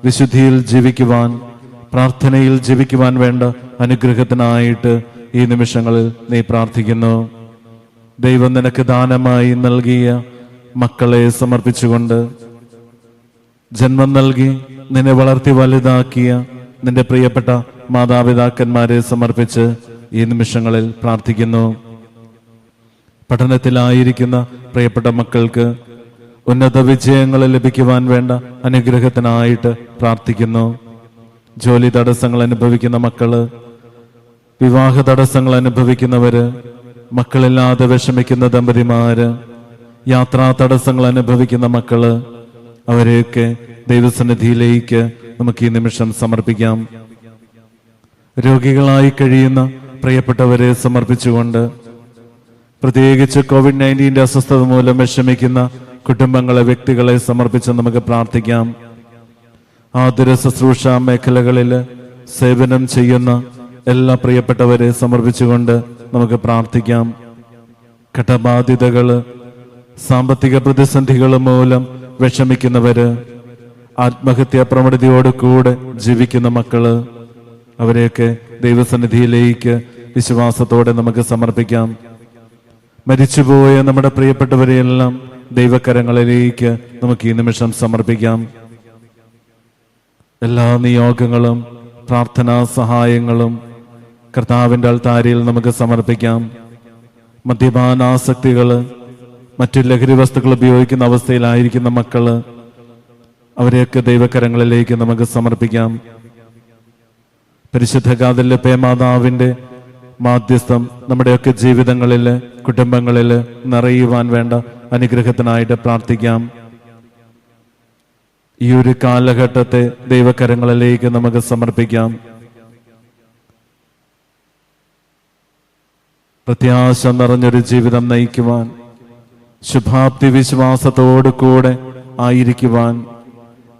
വിശുദ്ധിയിൽ ജീവിക്കുവാൻ, പ്രാർത്ഥനയിൽ ജീവിക്കുവാൻ വേണ്ട അനുഗ്രഹത്തിനായിട്ട് ഈ നിമിഷങ്ങളിൽ നീ പ്രാർത്ഥിക്കുന്നു. ദൈവം നിനക്ക് ദാനമായി നൽകിയ മക്കളെ സമർപ്പിച്ചുകൊണ്ട്, ജന്മം നൽകി നിന്നെ വളർത്തി വലുതാക്കിയ നിന്റെ പ്രിയപ്പെട്ട മാതാപിതാക്കന്മാരെ സമർപ്പിച്ച് ഈ നിമിഷങ്ങളിൽ പ്രാർത്ഥിക്കുന്നു. പഠനത്തിലായിരിക്കുന്ന പ്രിയപ്പെട്ട മക്കൾക്ക് ഉന്നത വിജയങ്ങൾ ലഭിക്കുവാൻ വേണ്ട അനുഗ്രഹത്തിനായിട്ട് പ്രാർത്ഥിക്കുന്നു. ജോലി തടസ്സങ്ങൾ അനുഭവിക്കുന്ന മക്കള്, വിവാഹ തടസ്സങ്ങൾ അനുഭവിക്കുന്നവര്, മക്കളില്ലാതെ വിഷമിക്കുന്ന ദമ്പതിമാര്, യാത്രാ തടസ്സങ്ങൾ അനുഭവിക്കുന്ന മക്കള്, അവരെയൊക്കെ ദൈവസന്നിധിയിലേക്ക് നമുക്ക് ഈ നിമിഷം സമർപ്പിക്കാം. രോഗികളായി കഴിയുന്ന പ്രിയപ്പെട്ടവരെ സമർപ്പിച്ചുകൊണ്ട്, പ്രത്യേകിച്ച് COVID-19 അസ്വസ്ഥത മൂലം വിഷമിക്കുന്ന കുടുംബങ്ങളെ, വ്യക്തികളെ സമർപ്പിച്ച് നമുക്ക് പ്രാർത്ഥിക്കാം. ആതുര ശുശ്രൂഷ മേഖലകളിൽ സേവനം ചെയ്യുന്ന എല്ലാ പ്രിയപ്പെട്ടവരെ സമർപ്പിച്ചുകൊണ്ട് നമുക്ക് പ്രാർത്ഥിക്കാം. കടബാധ്യതകള്, സാമ്പത്തിക പ്രതിസന്ധികൾ മൂലം വിഷമിക്കുന്നവര്, ആത്മഹത്യാ പ്രവണതയോട് കൂടെ ജീവിക്കുന്ന മക്കള്, അവരെയൊക്കെ ദൈവസന്നിധിയിലേക്ക് വിശ്വാസത്തോടെ നമുക്ക് സമർപ്പിക്കാം. മരിച്ചുപോയ നമ്മുടെ പ്രിയപ്പെട്ടവരെയെല്ലാം ദൈവകരങ്ങളിലേക്ക് നമുക്ക് ഈ നിമിഷം സമർപ്പിക്കാം. എല്ലാ നിയോഗങ്ങളും പ്രാർത്ഥനാ സഹായങ്ങളും കർത്താവിൻ്റെ അൾത്താരയിൽ നമുക്ക് സമർപ്പിക്കാം. മദ്യപാനാസക്തികള്, മറ്റു ലഹരി വസ്തുക്കൾ ഉപയോഗിക്കുന്ന അവസ്ഥയിലായിരിക്കുന്ന മക്കള്, അവരെയൊക്കെ ദൈവകരങ്ങളിലേക്ക് നമുക്ക് സമർപ്പിക്കാം. പരിശുദ്ധ കാതലിലെ മാതാവിന്റെ മാധ്യസ്ഥം നമ്മുടെയൊക്കെ ജീവിതങ്ങളില്, കുടുംബങ്ങളില് നിറയുവാൻ വേണ്ട അനുഗ്രഹത്തിനായിട്ട് പ്രാർത്ഥിക്കാം. ഈ ഒരു കാലഘട്ടത്തെ ദൈവകരങ്ങളിലേക്ക് നമുക്ക് സമർപ്പിക്കാം. പ്രത്യാശ നിറഞ്ഞൊരു ജീവിതം നയിക്കുവാൻ, ശുഭാപ്തി വിശ്വാസത്തോടു കൂടെ ആയിരിക്കുവാൻ,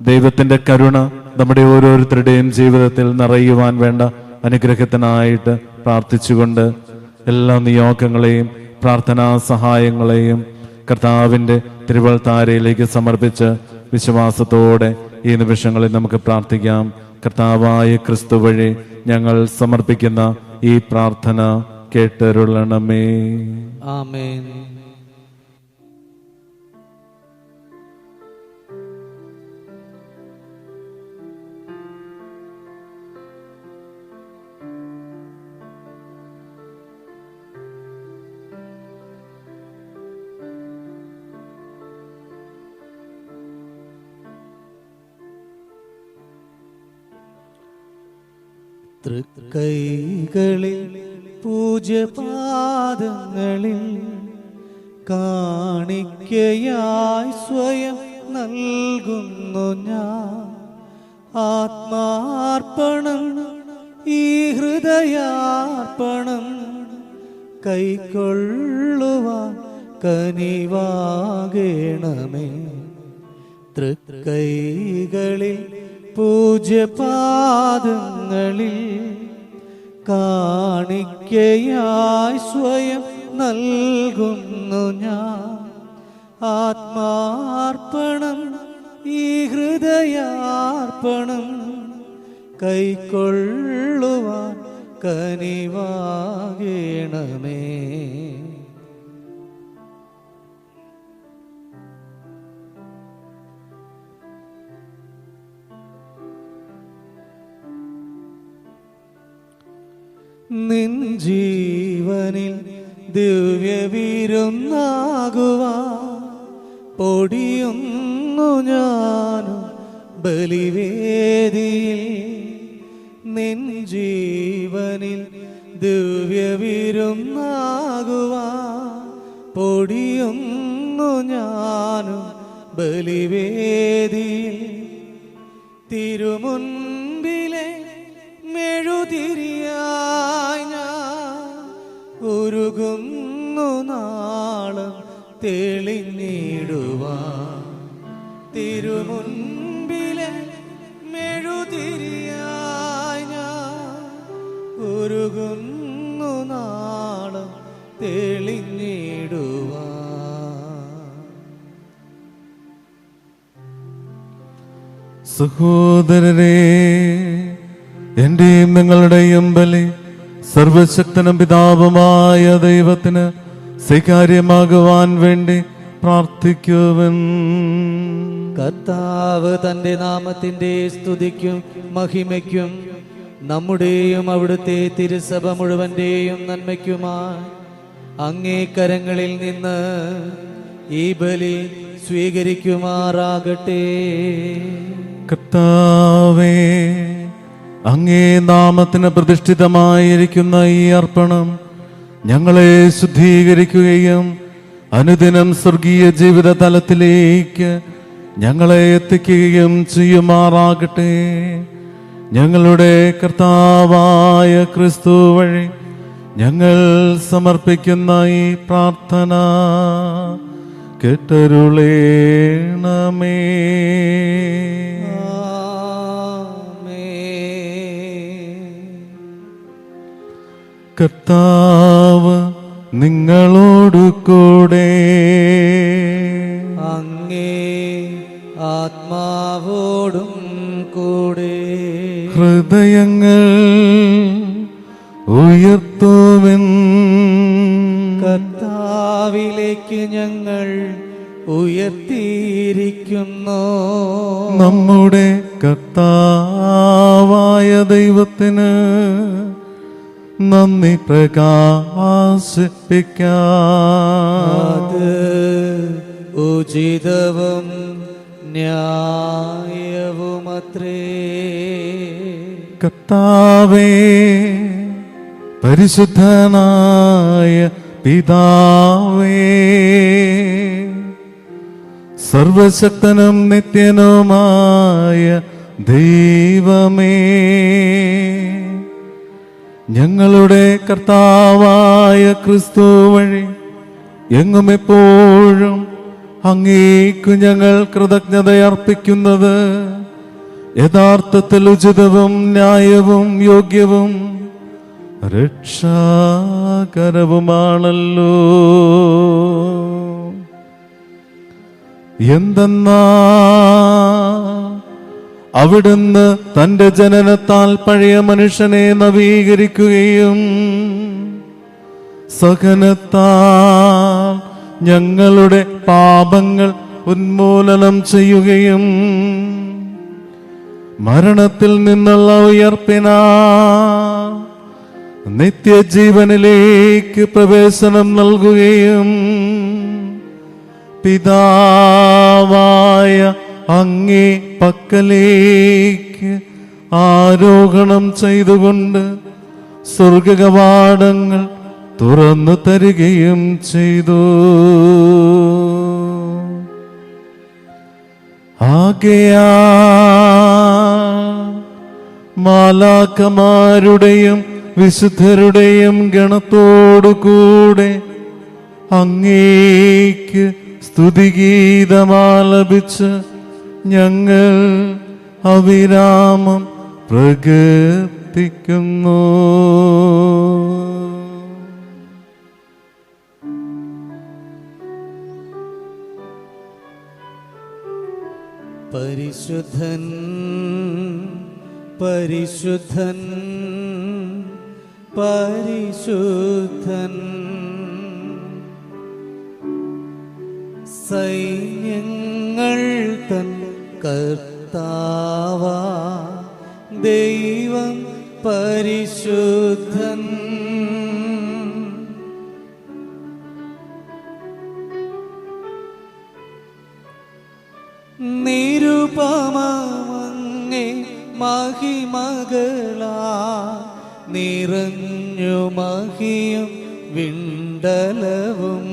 ദൈവത്തിന്റെ കരുണ നമ്മുടെ ഓരോരുത്തരുടെയും ജീവിതത്തിൽ നിറയുവാൻ വേണ്ട അനുഗ്രഹത്തിനായിട്ട് പ്രാർത്ഥിച്ചുകൊണ്ട് എല്ലാ നിയോഗങ്ങളെയും പ്രാർത്ഥനാ സഹായങ്ങളെയും കർത്താവിൻ്റെ തിരുവൾത്താരയിലേക്ക് സമർപ്പിച്ച് വിശ്വാസത്തോടെ ഈ നിമിഷങ്ങളിൽ നമുക്ക് പ്രാർത്ഥിക്കാം. കർത്താവായ ക്രിസ്തു വഴി ഞങ്ങൾ സമർപ്പിക്കുന്ന ഈ പ്രാർത്ഥന കേട്ടരുളണമേ. ആമേൻ. തൃക്കൈകളിൽ പൂജ്യപാദങ്ങളിൽ കാണിക്കയായി സ്വയം നൽകുന്നു ഞാൻ. ആത്മാർപ്പണം, ഈ ഹൃദയാർപ്പണം കൈക്കൊള്ളുവാൻ കനിവാകേണമേ. തൃക്കൈകളിൽ പൂജ്യപാദങ്ങളിൽ കാണിക്കയായി സ്വയം നൽകുന്നു ഞാൻ. ആത്മാർപ്പണം, ഈ ഹൃദയാർപ്പണം കൈക്കൊള്ളുവാൻ കനിവാകേണമേ. നിൻ ജീവനിൽ ദിവ്യവിരുന്നാകുവാൻ പൊടിയുന്നു ഞാനും ബലിവേദിയിൽ. നിൻ ജീവനിൽ ദിവ്യവിരുന്നാകുവാ പൊടിയുന്നു ഞാനും ബലിവേദിയിൽ തിരുമുൻപിലെ മെഴുതിരിയായി ഞാൻ ഉരുകുന്നു നാളം തെളിഞ്ഞിടുവാൻ തിരുമുൻപിലെ മെഴുതിരിയായി ഞാൻ ഉരുകുന്നു നാളം തെളിഞ്ഞിടുവാൻ. സഹോദരരെ, എന്റെയും നിങ്ങളുടെയും ബലി സർവശക്തനും പിതാവുമായ ദൈവത്തിന് സ്വീകാര്യമാകുവാൻ വേണ്ടി പ്രാർത്ഥിക്കുവൻ. കർത്താവ് തന്റെ നാമത്തിന്റെ സ്തുതിക്കും മഹിമയ്ക്കും നമ്മുടെയും അവിടുത്തെ തിരുസഭ മുഴുവന്റെയും നന്മയ്ക്കുമായി അങ്ങേ കരങ്ങളിൽ നിന്ന് ഈ ബലി സ്വീകരിക്കുമാറാകട്ടെ. കർത്താവേ, അങ്ങേ നാമത്തിന് പ്രതിഷ്ഠിതമായിരിക്കുന്ന ഈ അർപ്പണം ഞങ്ങളെ ശുദ്ധീകരിക്കുകയും അനുദിനം സ്വർഗീയ ജീവിത തലത്തിലേക്ക് ഞങ്ങളെ എത്തിക്കുകയും ചെയ്യുമാറാകട്ടെ. ഞങ്ങളുടെ കർത്താവായ ക്രിസ്തു വഴി ഞങ്ങൾ സമർപ്പിക്കുന്ന ഈ പ്രാർത്ഥന കേട്ടരുളേണമേ. കർത്താവ് നിങ്ങളോടു കൂടെ, അങ്ങേ ആത്മാവോടും കൂടെ. ഹൃദയങ്ങൾ ഉയർത്തുവിൻ. കർത്താവിലേക്ക് ഞങ്ങൾ ഉയർത്തിയിരിക്കുന്നു. നമ്മുടെ കർത്താവായ ദൈവത്തിന് നന്ദി പ്രകാശിപ്പിക്കാം. അത് ഉചിതവും ന്യായവുമത്രേ. കർത്താവേ, പരിശുദ്ധനായ പിതാവേ, സർവശക്തനും നിത്യനുമായ ദൈവമേ, ഞങ്ങളുടെ കർത്താവായ ക്രിസ്തു വഴി എങ്ങും എപ്പോഴും അങ്ങേക്കു ഞങ്ങൾ കൃതജ്ഞതയർപ്പിക്കുന്നത് യഥാർത്ഥത്തിൽ ഉചിതവും ന്യായവും യോഗ്യവും രക്ഷാകരവുമാണല്ലോ. എന്തെന്നാ അവിടുന്ന് തന്റെ ജനനത്താൽ പഴയ മനുഷ്യനെ നവീകരിക്കുകയും സഹനത്താൽ ഞങ്ങളുടെ പാപങ്ങൾ ഉന്മൂലനം ചെയ്യുകയും മരണത്തിൽ നിന്നുള്ള ഉയർപ്പിനാ നിത്യജീവനിലേക്ക് പ്രവേശനം നൽകുകയും പിതാവായ അങ്ങേ പക്കലേക്ക് ആരോഹണം ചെയ്തുകൊണ്ട് സ്വർഗകവാടങ്ങൾ തുറന്നു തരികയും ചെയ്തു. ആകയാൽ മാലാഖമാരുടെയും വിശുദ്ധരുടെയും ഗണത്തോടുകൂടെ അങ്ങേക്ക് സ്തുതിഗീതമാലപിച്ച് ഞങ്ങൾ അവിരാമം പ്രകീർത്തിക്കുന്നു. പരിശുദ്ധൻ പരിശുദ്ധൻ പരിശുദ്ധൻ, സൈന്യങ്ങൾ തൻ കർത്താവാ ദൈവം പരിശുദ്ധൻ. നിരുപമങ്ങേ മഹിമകളാ നിറഞ്ഞു മഹിയും വിണ്ടലവും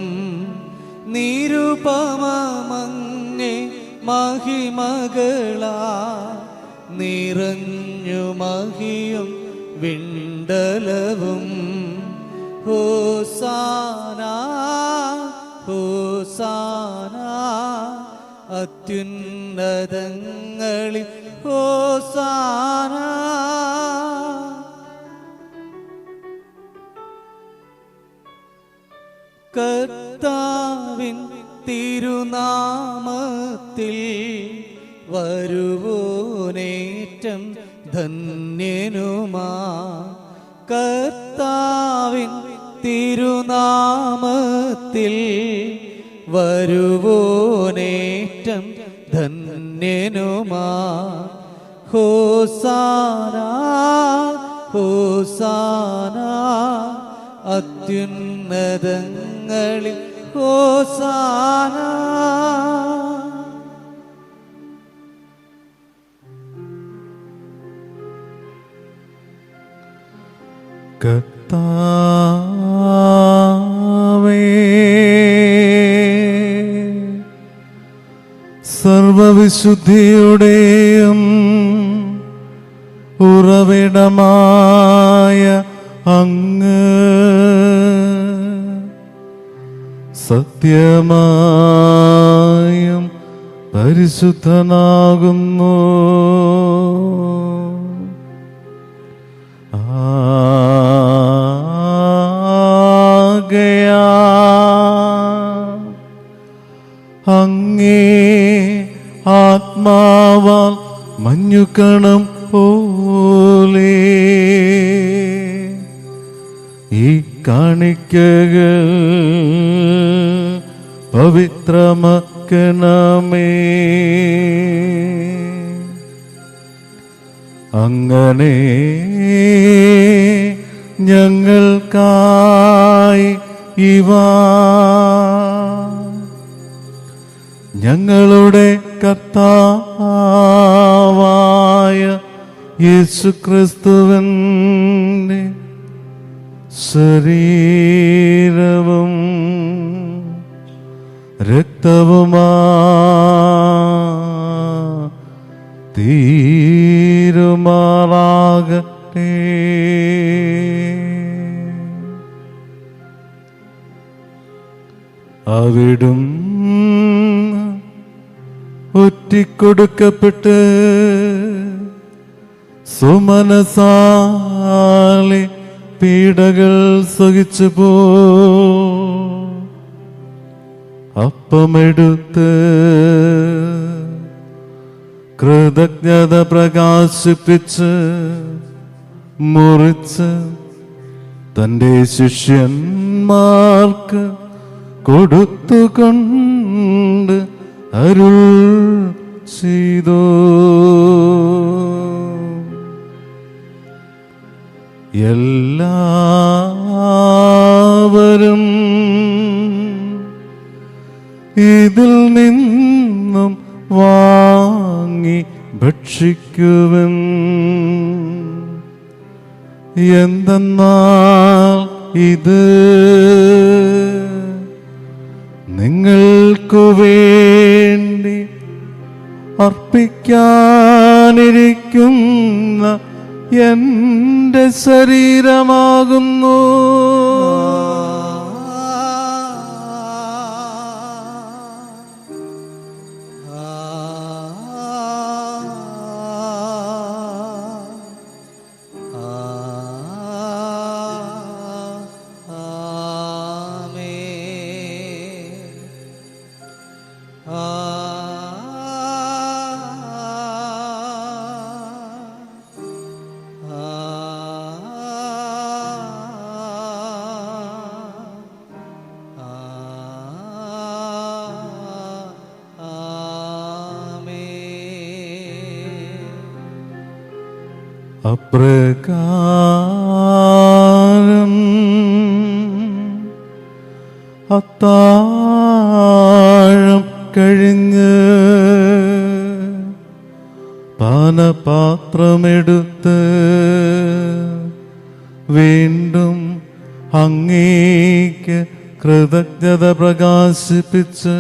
നിരുപമങ്ങേ മഹിമകളാ നിറഞ്ഞു മഹിയും വിണ്ടലവും ഹോസാന ഹോസാന അത്യുന്നതങ്ങളിൽ ഹോസാന. കർത്താവിൻ തിരുനാമത്തിൽ വരുവോനേറ്റം ധന്യനുമാ. കർത്താവിൻ തിരുനാമത്തിൽ വരുവോനേറ്റം ധന്യനുമാ. ഹോസാന ഹോസാന അത്യുന്നതങ്ങളിൽ ഹോസാന. കർത്താവേ, സർവവിശുദ്ധിയുടെയും ഉറവിടമായ അങ്ങ് സത്യമായും പരിശുദ്ധനാകുന്നു. അങ്ങേ ആത്മാവാൽ മഞ്ഞുകണം പോലെ ഈ കാണിക്കകൾ പവിത്രമാക്കണമേ. അങ്ങനെ ഞങ്ങൾക്കായി ഇവ ഞങ്ങളുടെ കർത്താവായ യേശുക്രിസ്തുവിന്റെ ശരീരവും രക്തവുമാ തീരുമാറാകട്ടെ. അവിടും ഒറ്റിക്കൊടുക്കപ്പെട്ട് സുമനസാലെ പീഡകൾ സഹിച്ചു പോ അപ്പമെടുത്ത് കൃതജ്ഞത പ്രകാശിപ്പിച്ച് മുറിച്ച് തൻ്റെ ശിഷ്യന്മാർക്ക് കൊടുത്തുകൊണ്ട് അരുൾ ചെയ്തു. എല്ലാവരും ഇതിൽ നിന്നും വാങ്ങി ഭക്ഷിക്കുവൻ. എന്തെന്നാൽ ഇത് നിങ്ങൾക്കു വേണ്ടി അർപ്പിക്കാനിരിക്കുന്ന എന്റെ ശരീരമാകുന്നു. അപ്രകാരം അത്താഴം കഴിഞ്ഞ് പാനപാത്രമെടുത്ത് വീണ്ടും അങ്ങേക്ക് കൃതജ്ഞത പ്രകാശിപ്പിച്ച്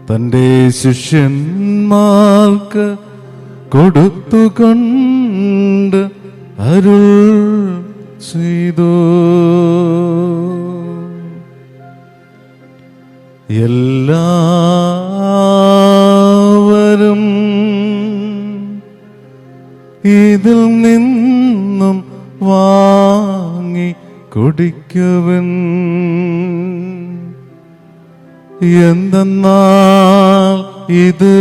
തൻ്റെ ശിഷ്യന്മാർക്ക് കൊടുത്തുകൊണ്ട് അരുൾ ചെയ്തു. എല്ലാവരും ഇതിൽ നിന്നും വാങ്ങി കുടിക്കുവിൻ. എന്തെന്നാൽ ഇത്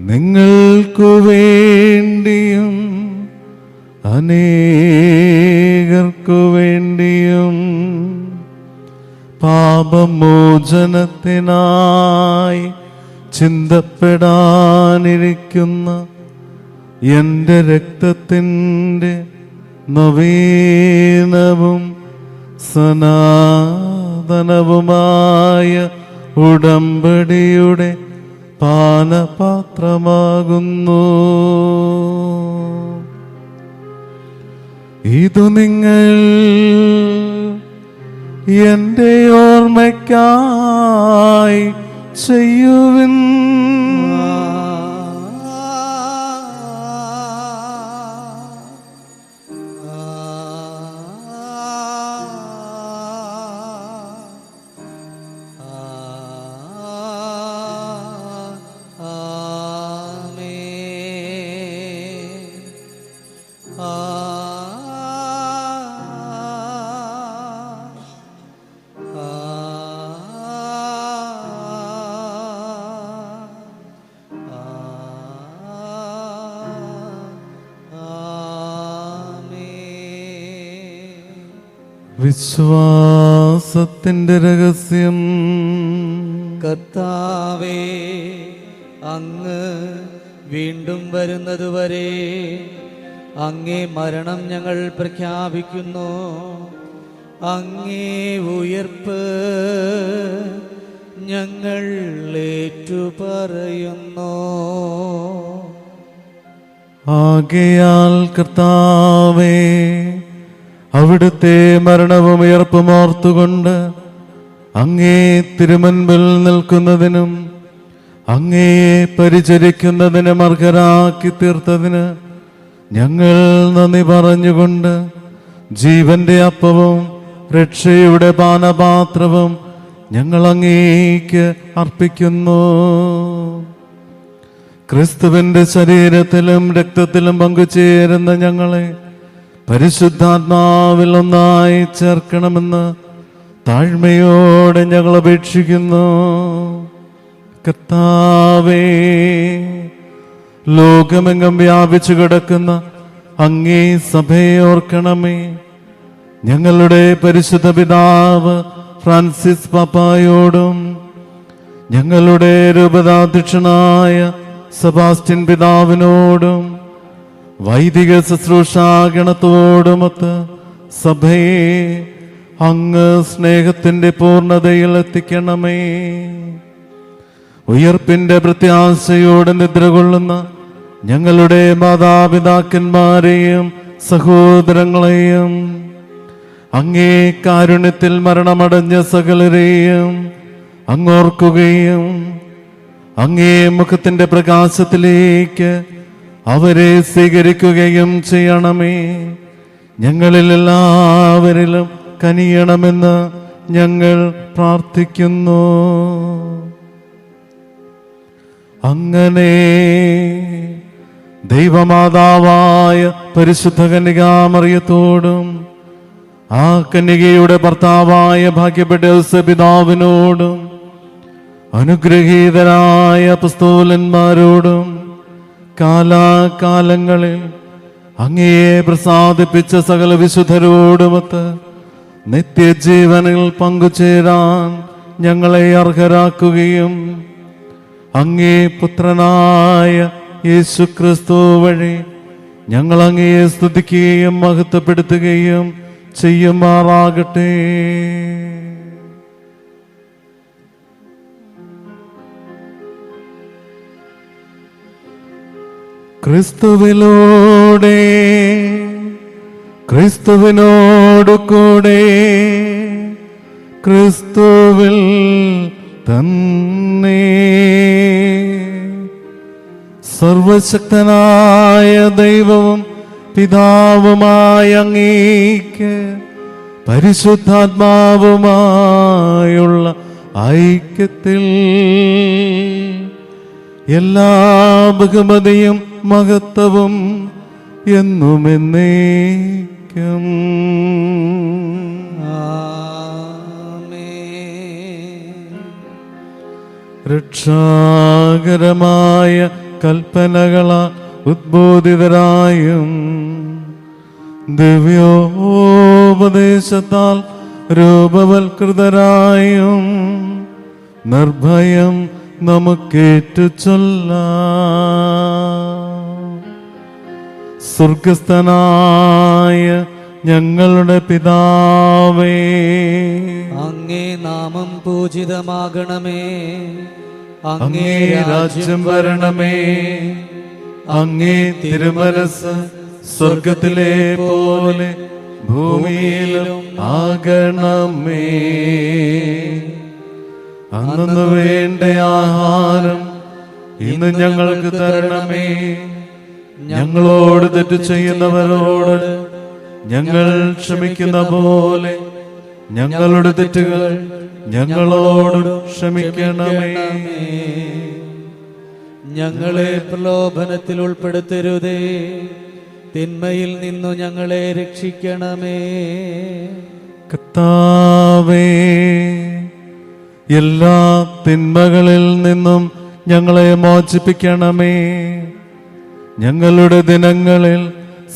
നിങ്ങൾക്കു വേണ്ടിയും അനേകർക്കു വേണ്ടിയും പാപമോചനത്തിനായി ചിന്തപ്പെടാനിരിക്കുന്ന എൻ്റെ രക്തത്തിൻ്റെ നവീനവും സനാതനവുമായ ഉടമ്പടിയുടെ പാനപാത്രമാകുന്നു. ഇതു നിങ്ങൾ എൻ്റെ ഓർമ്മയ്ക്കായി ചെയ്യുവിൻ. വിശ്വാസത്തിന്റെ രഹസ്യം. കർത്താവേ, അങ്ങ് വീണ്ടും വരുന്നതുവരെ അങ്ങേ മരണം ഞങ്ങൾ പ്രഖ്യാപിക്കുന്നു. അങ്ങേ ഉയർപ്പ് ഞങ്ങൾ ഏറ്റുപറയുന്നു. ആകയാൽ കർത്താവേ, അവിടുത്തെ മരണവും ഉയർപ്പും ഓർത്തുകൊണ്ട് അങ്ങേ തിരുമുൻപിൽ നിൽക്കുന്നതിനും അങ്ങയെ പരിചരിക്കുന്നതിനും അർഹരാക്കി തീർത്തതിന് ഞങ്ങൾ നന്ദി പറഞ്ഞുകൊണ്ട് ജീവന്റെ അപ്പവും രക്ഷയുടെ പാനപാത്രവും ഞങ്ങൾ അങ്ങേക്ക് അർപ്പിക്കുന്നു. ക്രിസ്തുവിന്റെ ശരീരത്തിലും രക്തത്തിലും പങ്കുചേരുന്ന ഞങ്ങളെ പരിശുദ്ധാത്മാവിൽ ഒന്നായി ചേർക്കണമെന്ന് താഴ്മയോടെ ഞങ്ങൾ അപേക്ഷിക്കുന്നു. കർത്താവേ, ലോകമെങ്ങും വ്യാപിച്ചു കിടക്കുന്ന അങ്ങേ സഭയെ ഓർക്കണമേ. ഞങ്ങളുടെ പരിശുദ്ധ പിതാവ് ഫ്രാൻസിസ് പാപ്പായോടും ഞങ്ങളുടെ രൂപതാധ്യക്ഷനായ സെബാസ്റ്റ്യൻ പിതാവിനോടും വൈദിക ശുശ്രൂഷാഗണത്തോടുമൊത്ത് സഭയെ അങ്ങ് സ്നേഹത്തിന്റെ പൂർണ്ണതയിൽ എത്തിക്കണമേ. ഉയർപ്പിന്റെ പ്രത്യാശയോടെ നിദ്ര കൊള്ളുന്ന ഞങ്ങളുടെ മാതാപിതാക്കന്മാരെയും സഹോദരങ്ങളെയും അങ്ങേ കാരുണ്യത്തിൽ മരണമടഞ്ഞ സകലരെയും അങ്ങോർക്കുകയും അങ്ങേ മുഖത്തിന്റെ പ്രകാശത്തിലേക്ക് അവരെ സ്വീകരിക്കുകയും ചെയ്യണമേ. ഞങ്ങളിൽ എല്ലാവരിലും കനിയണമെന്ന് ഞങ്ങൾ പ്രാർത്ഥിക്കുന്നു. അങ്ങനെ ദൈവമാതാവായ പരിശുദ്ധ കന്യകാമറിയത്തോടും ആ കന്യകയുടെ ഭർത്താവായ ഭാഗ്യപ്പെട്ട പിതാവിനോടും അനുഗ്രഹീതരായ അപ്പോസ്തലന്മാരോടും കാലാകാലങ്ങളിൽ അങ്ങയെ പ്രസാദിപ്പിച്ച സകല വിശുദ്ധരോടുമൊത്ത് നിത്യജീവനിൽ പങ്കുചേരാൻ ഞങ്ങളെ അർഹരാക്കുകയും അങ്ങേ പുത്രനായ യേശുക്രിസ്തു വഴി ഞങ്ങൾ അങ്ങയെ സ്തുതിക്കുകയും മഹത്വപ്പെടുത്തുകയും ചെയ്യുമാറാകട്ടെ. ക്രിസ്തുവിലൂടെ ക്രിസ്തുവിനോടു കൂടെ ക്രിസ്തുവിൽ തന്നെ സർവശക്തനായ ദൈവവും പിതാവുമായ അങ്ങേക്ക് പരിശുദ്ധാത്മാവുമായുള്ള ഐക്യത്തിൽ എല്ലാ ബഹുമതിയും മഹത്വവും എന്നും എന്നേക്കും. രക്ഷാകരമായ കൽപ്പനകളാൽ ഉദ്ബോധിതരായും ദിവ്യോപദേശത്താൽ രൂപവൽകൃതരായും നിർഭയം നമുക്കേറ്റു ചൊല്ലാം. സ്വർഗസ്ഥനായ ഞങ്ങളുടെ പിതാവേ, അങ്ങേ നാമം പൂജിതമാകണമേ, അങ്ങേ രാജ്യം വരണമേ, അങ്ങേ തിരുമനസ് സ്വർഗത്തിലെ പോലെ ഭൂമിയിലും ആകണമേ. അന്നു വേണ്ട ആഹാരം ഇന്ന് ഞങ്ങൾക്ക് തരണമേ. ഞങ്ങളോട് തെറ്റ് ചെയ്യുന്നവരോട് ഞങ്ങൾ ക്ഷമിക്കുന്ന പോലെ ഞങ്ങളുടെ തെറ്റുകൾ ഞങ്ങളോട് ക്ഷമിക്കണമേ. ഞങ്ങളെ പ്രലോഭനത്തിൽ ഉൾപ്പെടുത്തരുതേ, തിന്മയിൽ നിന്നു ഞങ്ങളെ രക്ഷിക്കണമേ. കർത്താവേ, എല്ലാ തിന്മകളിൽ നിന്നും ഞങ്ങളെ മോചിപ്പിക്കണമേ. ഞങ്ങളുടെ ദിനങ്ങളിൽ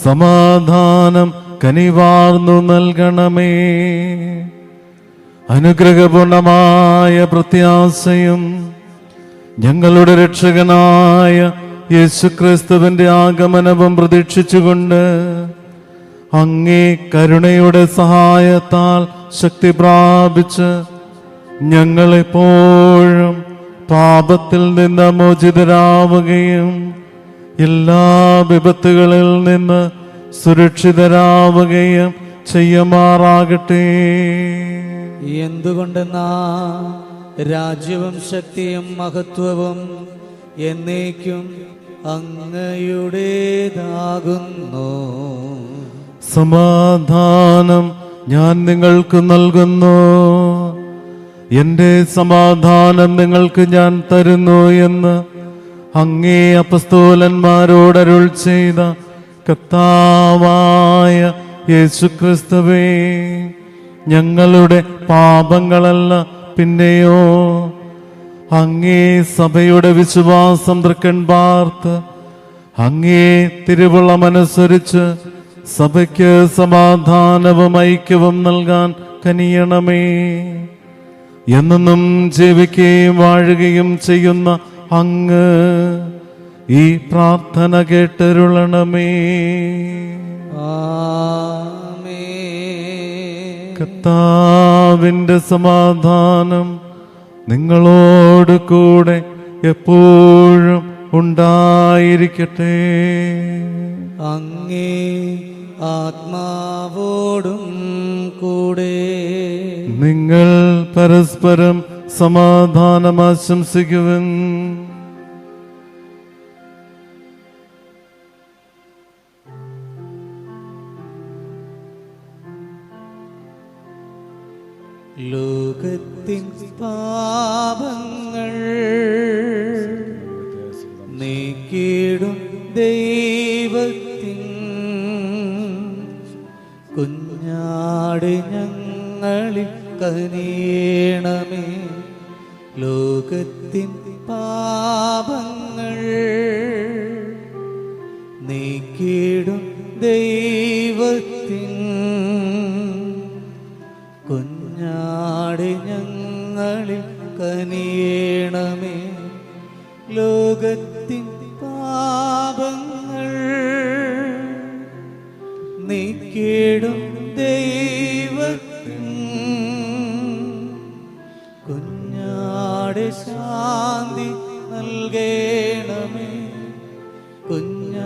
സമാധാനം കനിവാർന്നു നൽകണമേ. അനുഗ്രഹപൂർണമായ പ്രത്യാശയും ഞങ്ങളുടെ രക്ഷകനായ യേശുക്രിസ്തുവിന്റെ ആഗമനവും പ്രതീക്ഷിച്ചുകൊണ്ട് അങ്ങേ കരുണയുടെ സഹായത്താൽ ശക്തി പ്രാപിച്ച് ഞങ്ങളെപ്പോഴും പാപത്തിൽ നിന്ന് മോചിതരാവുകയും എല്ലാ വിപത്തുകളിൽ നിന്ന് സുരക്ഷിതരാവുകയും ചെയ്യുമാറാകട്ടെ. എന്തുകൊണ്ടെന്നാ രാജ്യവും ശക്തിയും മഹത്വവും എന്നേക്കും അങ്ങയുടേതാകുന്നു. സമാധാനം ഞാൻ നിങ്ങൾക്ക് നൽകുന്നു, എന്റെ സമാധാനം നിങ്ങൾക്ക് ഞാൻ തരുന്നു എന്ന് അങ്ങേ അപ്പസ്തോലന്മാരോട് അരുൾ ചെയ്ത കർത്താവായ യേശുക്രിസ്തുവേ, ഞങ്ങളുടെ പാപങ്ങളല്ല പിന്നെയോ അങ്ങേ സഭയുടെ വിശ്വാസം തൃക്കൺ പാർത്ത് അങ്ങേ തിരുവുള്ളമനുസരിച്ച് സഭയ്ക്ക് സമാധാനവും ഐക്യവും നൽകാൻ കനിയണമേ. എന്നും ജീവിക്കുകയും വാഴുകയും ചെയ്യുന്ന അങ്ങ് ഈ പ്രാർത്ഥന കേട്ടരുളണമേ. കർത്താവിന്റെ സമാധാനം നിങ്ങളോട് കൂടെ എപ്പോഴും ഉണ്ടായിരിക്കട്ടെ. അങ്ങേ ആത്മാവോടും കൂടെ. നിങ്ങൾ പരസ്പരം സമാധാനം ആശംസിക്കുവിൻ. ലോകത്തിൻ പാപങ്ങൾ നീക്കിടും ദൈവത്തിൻ കുഞ്ഞാട് ഞങ്ങളിൽ കനിയണമേ. ലോകത്തിൻ പാപങ്ങൾ നീക്കിടും ദൈവത്തിൻ കുഞ്ഞാട് ഞങ്ങളിൽ കനിയണമേ. ലോകത്തിൻ പാപങ്ങൾ നീക്കിടും ദൈവത്തിൻ കുഞ്ഞാട് ശാന്തി നൽകണമേ. കുഞ്ഞാട്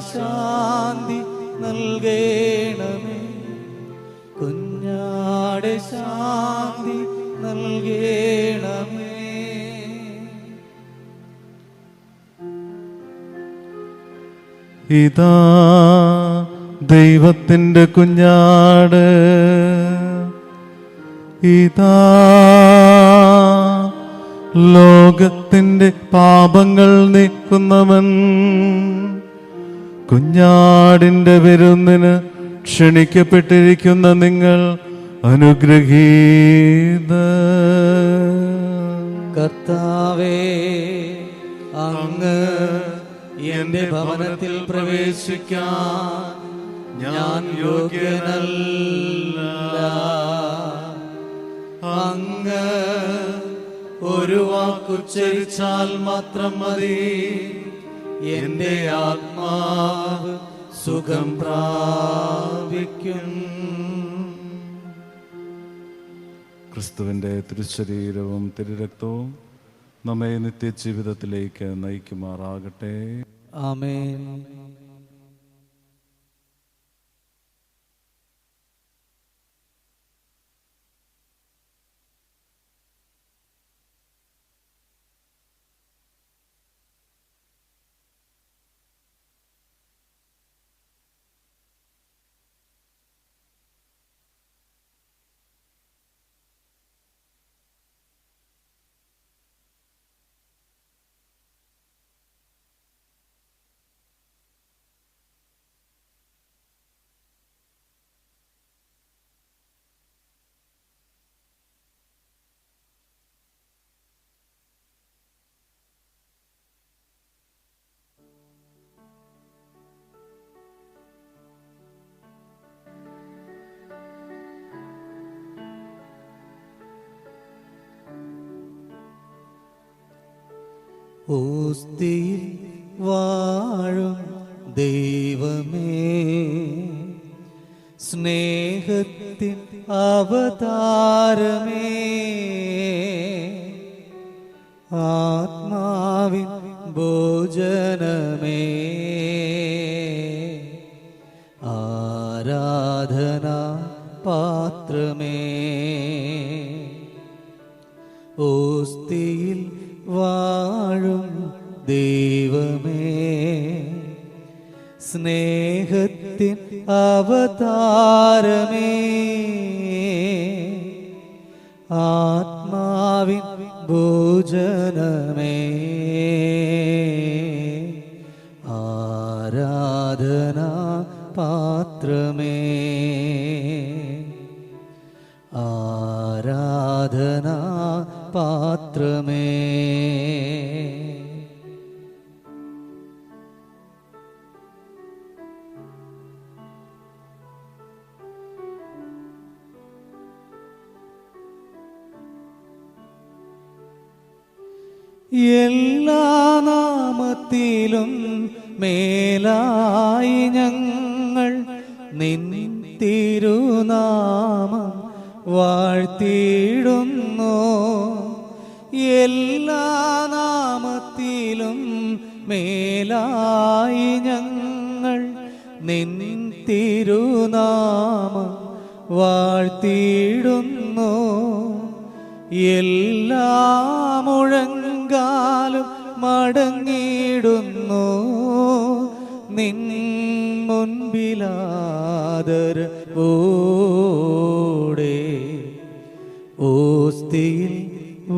ശാന്തി നൽകേണമേ, കുഞ്ഞാടെ ശാന്തി നൽകേണമേ. ഇതാ ദൈവത്തിൻ്റെ കുഞ്ഞാട്, ഇതാ ലോകത്തിൻ്റെ പാപങ്ങൾ നീക്കുന്നവൻ. കുഞ്ഞാടിൻ്റെ വിരുന്നിന് ക്ഷണിക്കപ്പെട്ടിരിക്കുന്ന നിങ്ങൾ അനുഗ്രഹീത. കർത്താവേ, അങ്ങ് എന്റെ ഭവനത്തിൽ പ്രവേശിക്കാൻ ഞാൻ യോഗ്യനല്ല. അങ്ങ് ഒരു വാക്കുച്ചരിച്ചാൽ മാത്രം മതി, എന്റെ ആത്മാവ് സുഖം പ്രാപിക്കും. ക്രിസ്തുവിൻ്റെ തിരുശരീരവും തിരുരക്തവും നമ്മെ നിത്യജീവിതത്തിലേക്ക് നയിക്കുമാറാകട്ടെ. ആമേൻ. ഓസ്തിയിൽ വാഴും ദൈവമേ, സ്നേഹത്തിൻ അവതാരമേ, ആത്മാവിൻ ഭോജനമേ, ആരാധന പാത്രമേ. ഓസ്തിയിൽ വാഴും ദൈവമേ, സ്നേഹത്തിൻ അവതാരമേ, ആത്മാവിൻ ഭോജനമേ, ആരാധന പാത്രമേ, ആരാധന പാത്രമേ. എല്ലാ നാമത്തിലും മേലായി ഞങ്ങൾ നിൻ തിരുനാമം വാഴ്ത്തിയിടുന്നു. എല്ലാ നാമത്തിലും മേലായി ഞങ്ങൾ നിൻ തിരുനാമം വാഴ്ത്തിയിടുന്നു. എല്ലാ മുഴങ്കാലും മടങ്ങിയിടുന്നു നിൻ മുൻപിലാദരവോടെ. ഓസ്തിയിൽ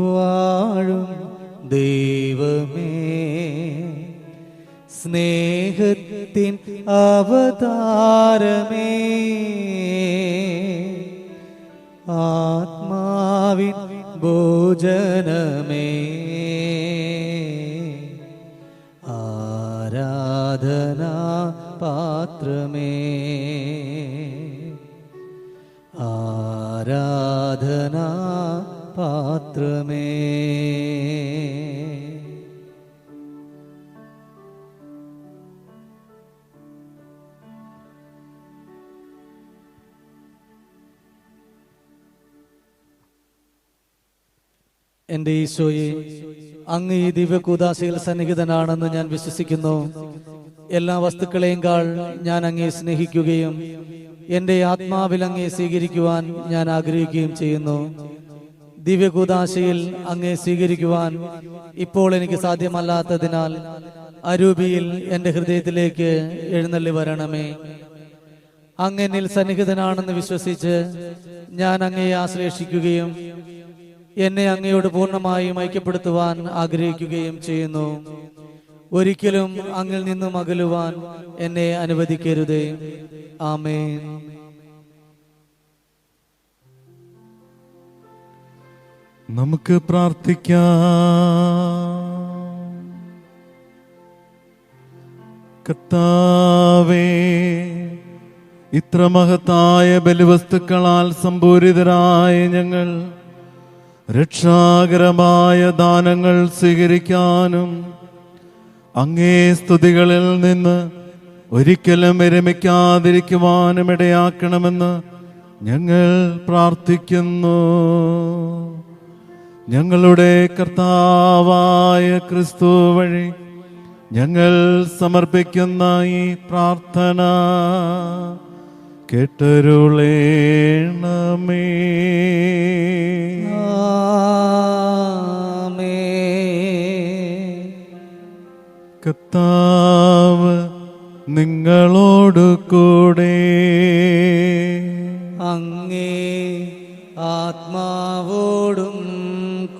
വാഴും ദൈവമേ, സ്നേഹത്തിൻ അവതാരമേ, ആത്മാവിൻ ഭോജനമേ, ആരാധന പാത്രമേ, ആരാധന പാത്രമേ. എൻ്റെ ഈശോയെ, അങ്ങ് ഈ ദിവ്യകൂദാശയിൽ സന്നിഹിതനാണെന്ന് ഞാൻ വിശ്വസിക്കുന്നു. എല്ലാ വസ്തുക്കളെയും ഞാൻ അങ്ങയെ സ്നേഹിക്കുകയും എൻ്റെ ആത്മാവിൽ അങ്ങയെ സ്വീകരിക്കുവാൻ ഞാൻ ആഗ്രഹിക്കുകയും ചെയ്യുന്നു. ദിവ്യകൂദാശയിൽ അങ്ങയെ സ്വീകരിക്കുവാൻ ഇപ്പോൾ എനിക്ക് സാധ്യമല്ലാത്തതിനാൽ അരൂപിയിൽ എൻ്റെ ഹൃദയത്തിലേക്ക് എഴുന്നള്ളി വരണമേ. അങ്ങ് എന്നിൽ സന്നിഹിതനാണെന്ന് വിശ്വസിച്ച് ഞാൻ അങ്ങയെ ആശ്ലേഷിക്കുകയും എന്നെ അങ്ങയോട് പൂർണ്ണമായും ഐക്യപ്പെടുത്തുവാൻ ആഗ്രഹിക്കുകയും ചെയ്യുന്നു. ഒരിക്കലും അങ്ങിൽ നിന്നും അകലുവാൻ എന്നെ അനുവദിക്കരുതേ. ആമേൻ. നമുക്ക് പ്രാർത്ഥിക്കാം. കർത്താവേ, ഇത്ര മഹത്തായ ബലിവസ്തുക്കളാൽ സമ്പൂരിതരായ ഞങ്ങൾ രക്ഷാകരമായ ദാനങ്ങൾ സ്വീകരിക്കാനും അങ്ങേ സ്തുതികളിൽ നിന്ന് ഒരിക്കലും വിരമിക്കാതിരിക്കുവാനും ഇടയാക്കണമെന്ന് ഞങ്ങൾ പ്രാർത്ഥിക്കുന്നു. ഞങ്ങളുടെ കർത്താവായ ക്രിസ്തു വഴി ഞങ്ങൾ സമർപ്പിക്കുന്ന ഈ പ്രാർത്ഥന കേട്ടരുളേണമേ. കർത്താവ് നിങ്ങളോട് കൂടെ, അങ്ങേ ആത്മാവോടും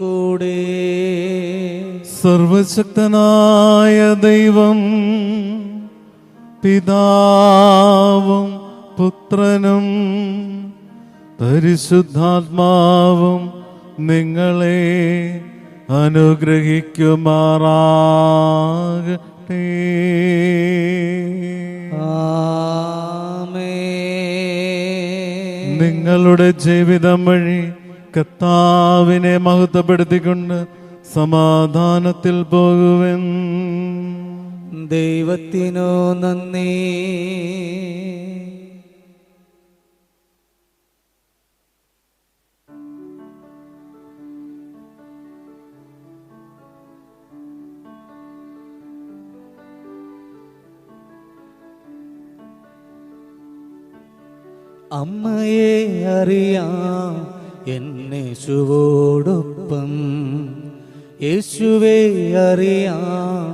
കൂടെ. സർവശക്തനായ ദൈവം പിതാവും പുത്രനും പരിശുദ്ധാത്മാവും നിങ്ങളെ അനുഗ്രഹിക്കുമാറാകട്ടെ. നിങ്ങളുടെ ജീവിതം വഴി കർത്താവിനെ മഹത്വപ്പെടുത്തിക്കൊണ്ട് സമാധാനത്തിൽ പോകുവൻ. ദൈവത്തിനു നന്ദി. അമ്മയെ അറിയാം എന്നേശുവോടൊപ്പം, യേശുവേ അറിയാം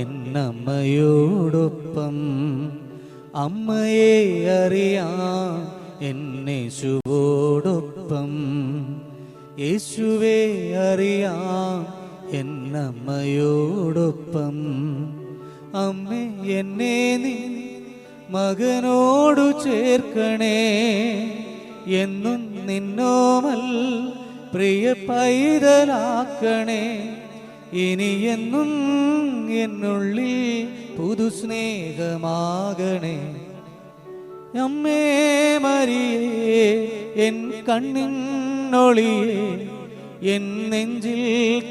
എന്നമ്മയോടൊപ്പം. അമ്മയെ അറിയാം എന്നേശുവോടൊപ്പം, യേശുവേ അറിയാം എന്നമ്മയോടൊപ്പം. അമ്മേ, എന്നെ നീ മകനോടു ചേർക്കണേ, എന്നും നിന്നോമൽ പ്രിയ പൈതലാക്കണേ. ഇനിയെന്നും എന്നുള്ളിൽ പുതുസ്നേഹമാകണേ. അമ്മേ മരിയേ, എൻ കണ്ണിനൊളിയേ, എൻ നെഞ്ചിൽ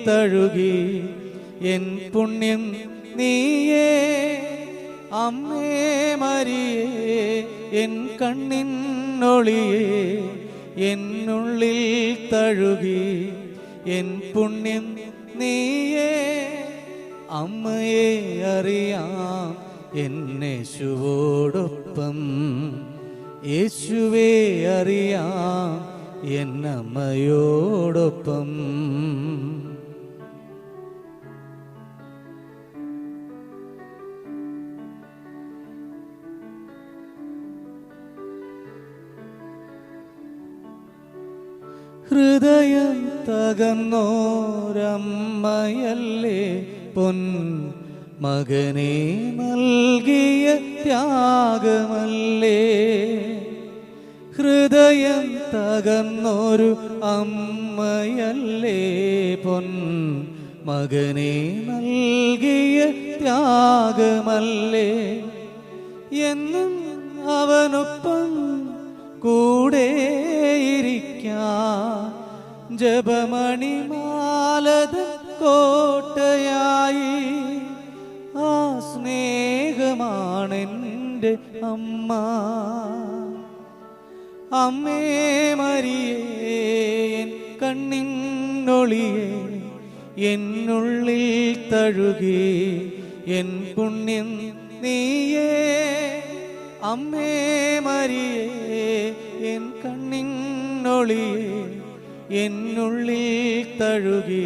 തഴുകി എൻ പുണ്യം നീയേ. അമ്മേ മരിയേ, എൻ കണ്ണിനൊളിയേ, എന്നുള്ളിൽ തഴുകി എൻ പുണ്യം നീയേ. അമ്മയെ അറിയാം എന്നേശുവോടൊപ്പം, യേശുവേ അറിയാം എന്നമ്മയോടൊപ്പം. ഹൃദയം തകർന്നോരമ്മയല്ലേ പൊൻ മകനെ നൽകിയ ത്യാഗമല്ലേ. ഹൃദയം തകർന്നൊരു അമ്മയല്ലേ പൊൻ മകനെ നൽകിയ ത്യാഗമല്ലേ. എന്നും അവനൊപ്പം കൂടെയിരിക്കാം, ജപമണിമാലത കോട്ടയായി. ആ സ്നേഹമാണെൻ്റെ അമ്മ. അമ്മേ മരിയേ, എൻ കണ്ണിൻ കണ്ണിന്നൊളിയെ എന്നുള്ളിൽ തഴുകി എൻ പുണ്യം നീയേ അമ്മേ മരിയേ എൻ കണ്ണിന്നൊളിയെ എന്നുള്ളിൽ തഴുകി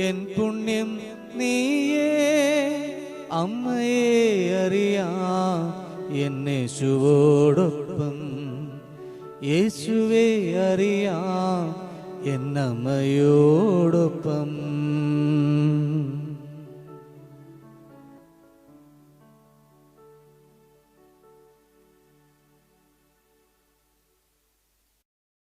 എൻ പുണ്യം നീയേ അമ്മയെ അറിയാം എന്നേശുവോടൊപ്പം യേശുവെ അറിയാം എന്നമ്മയോടൊപ്പം.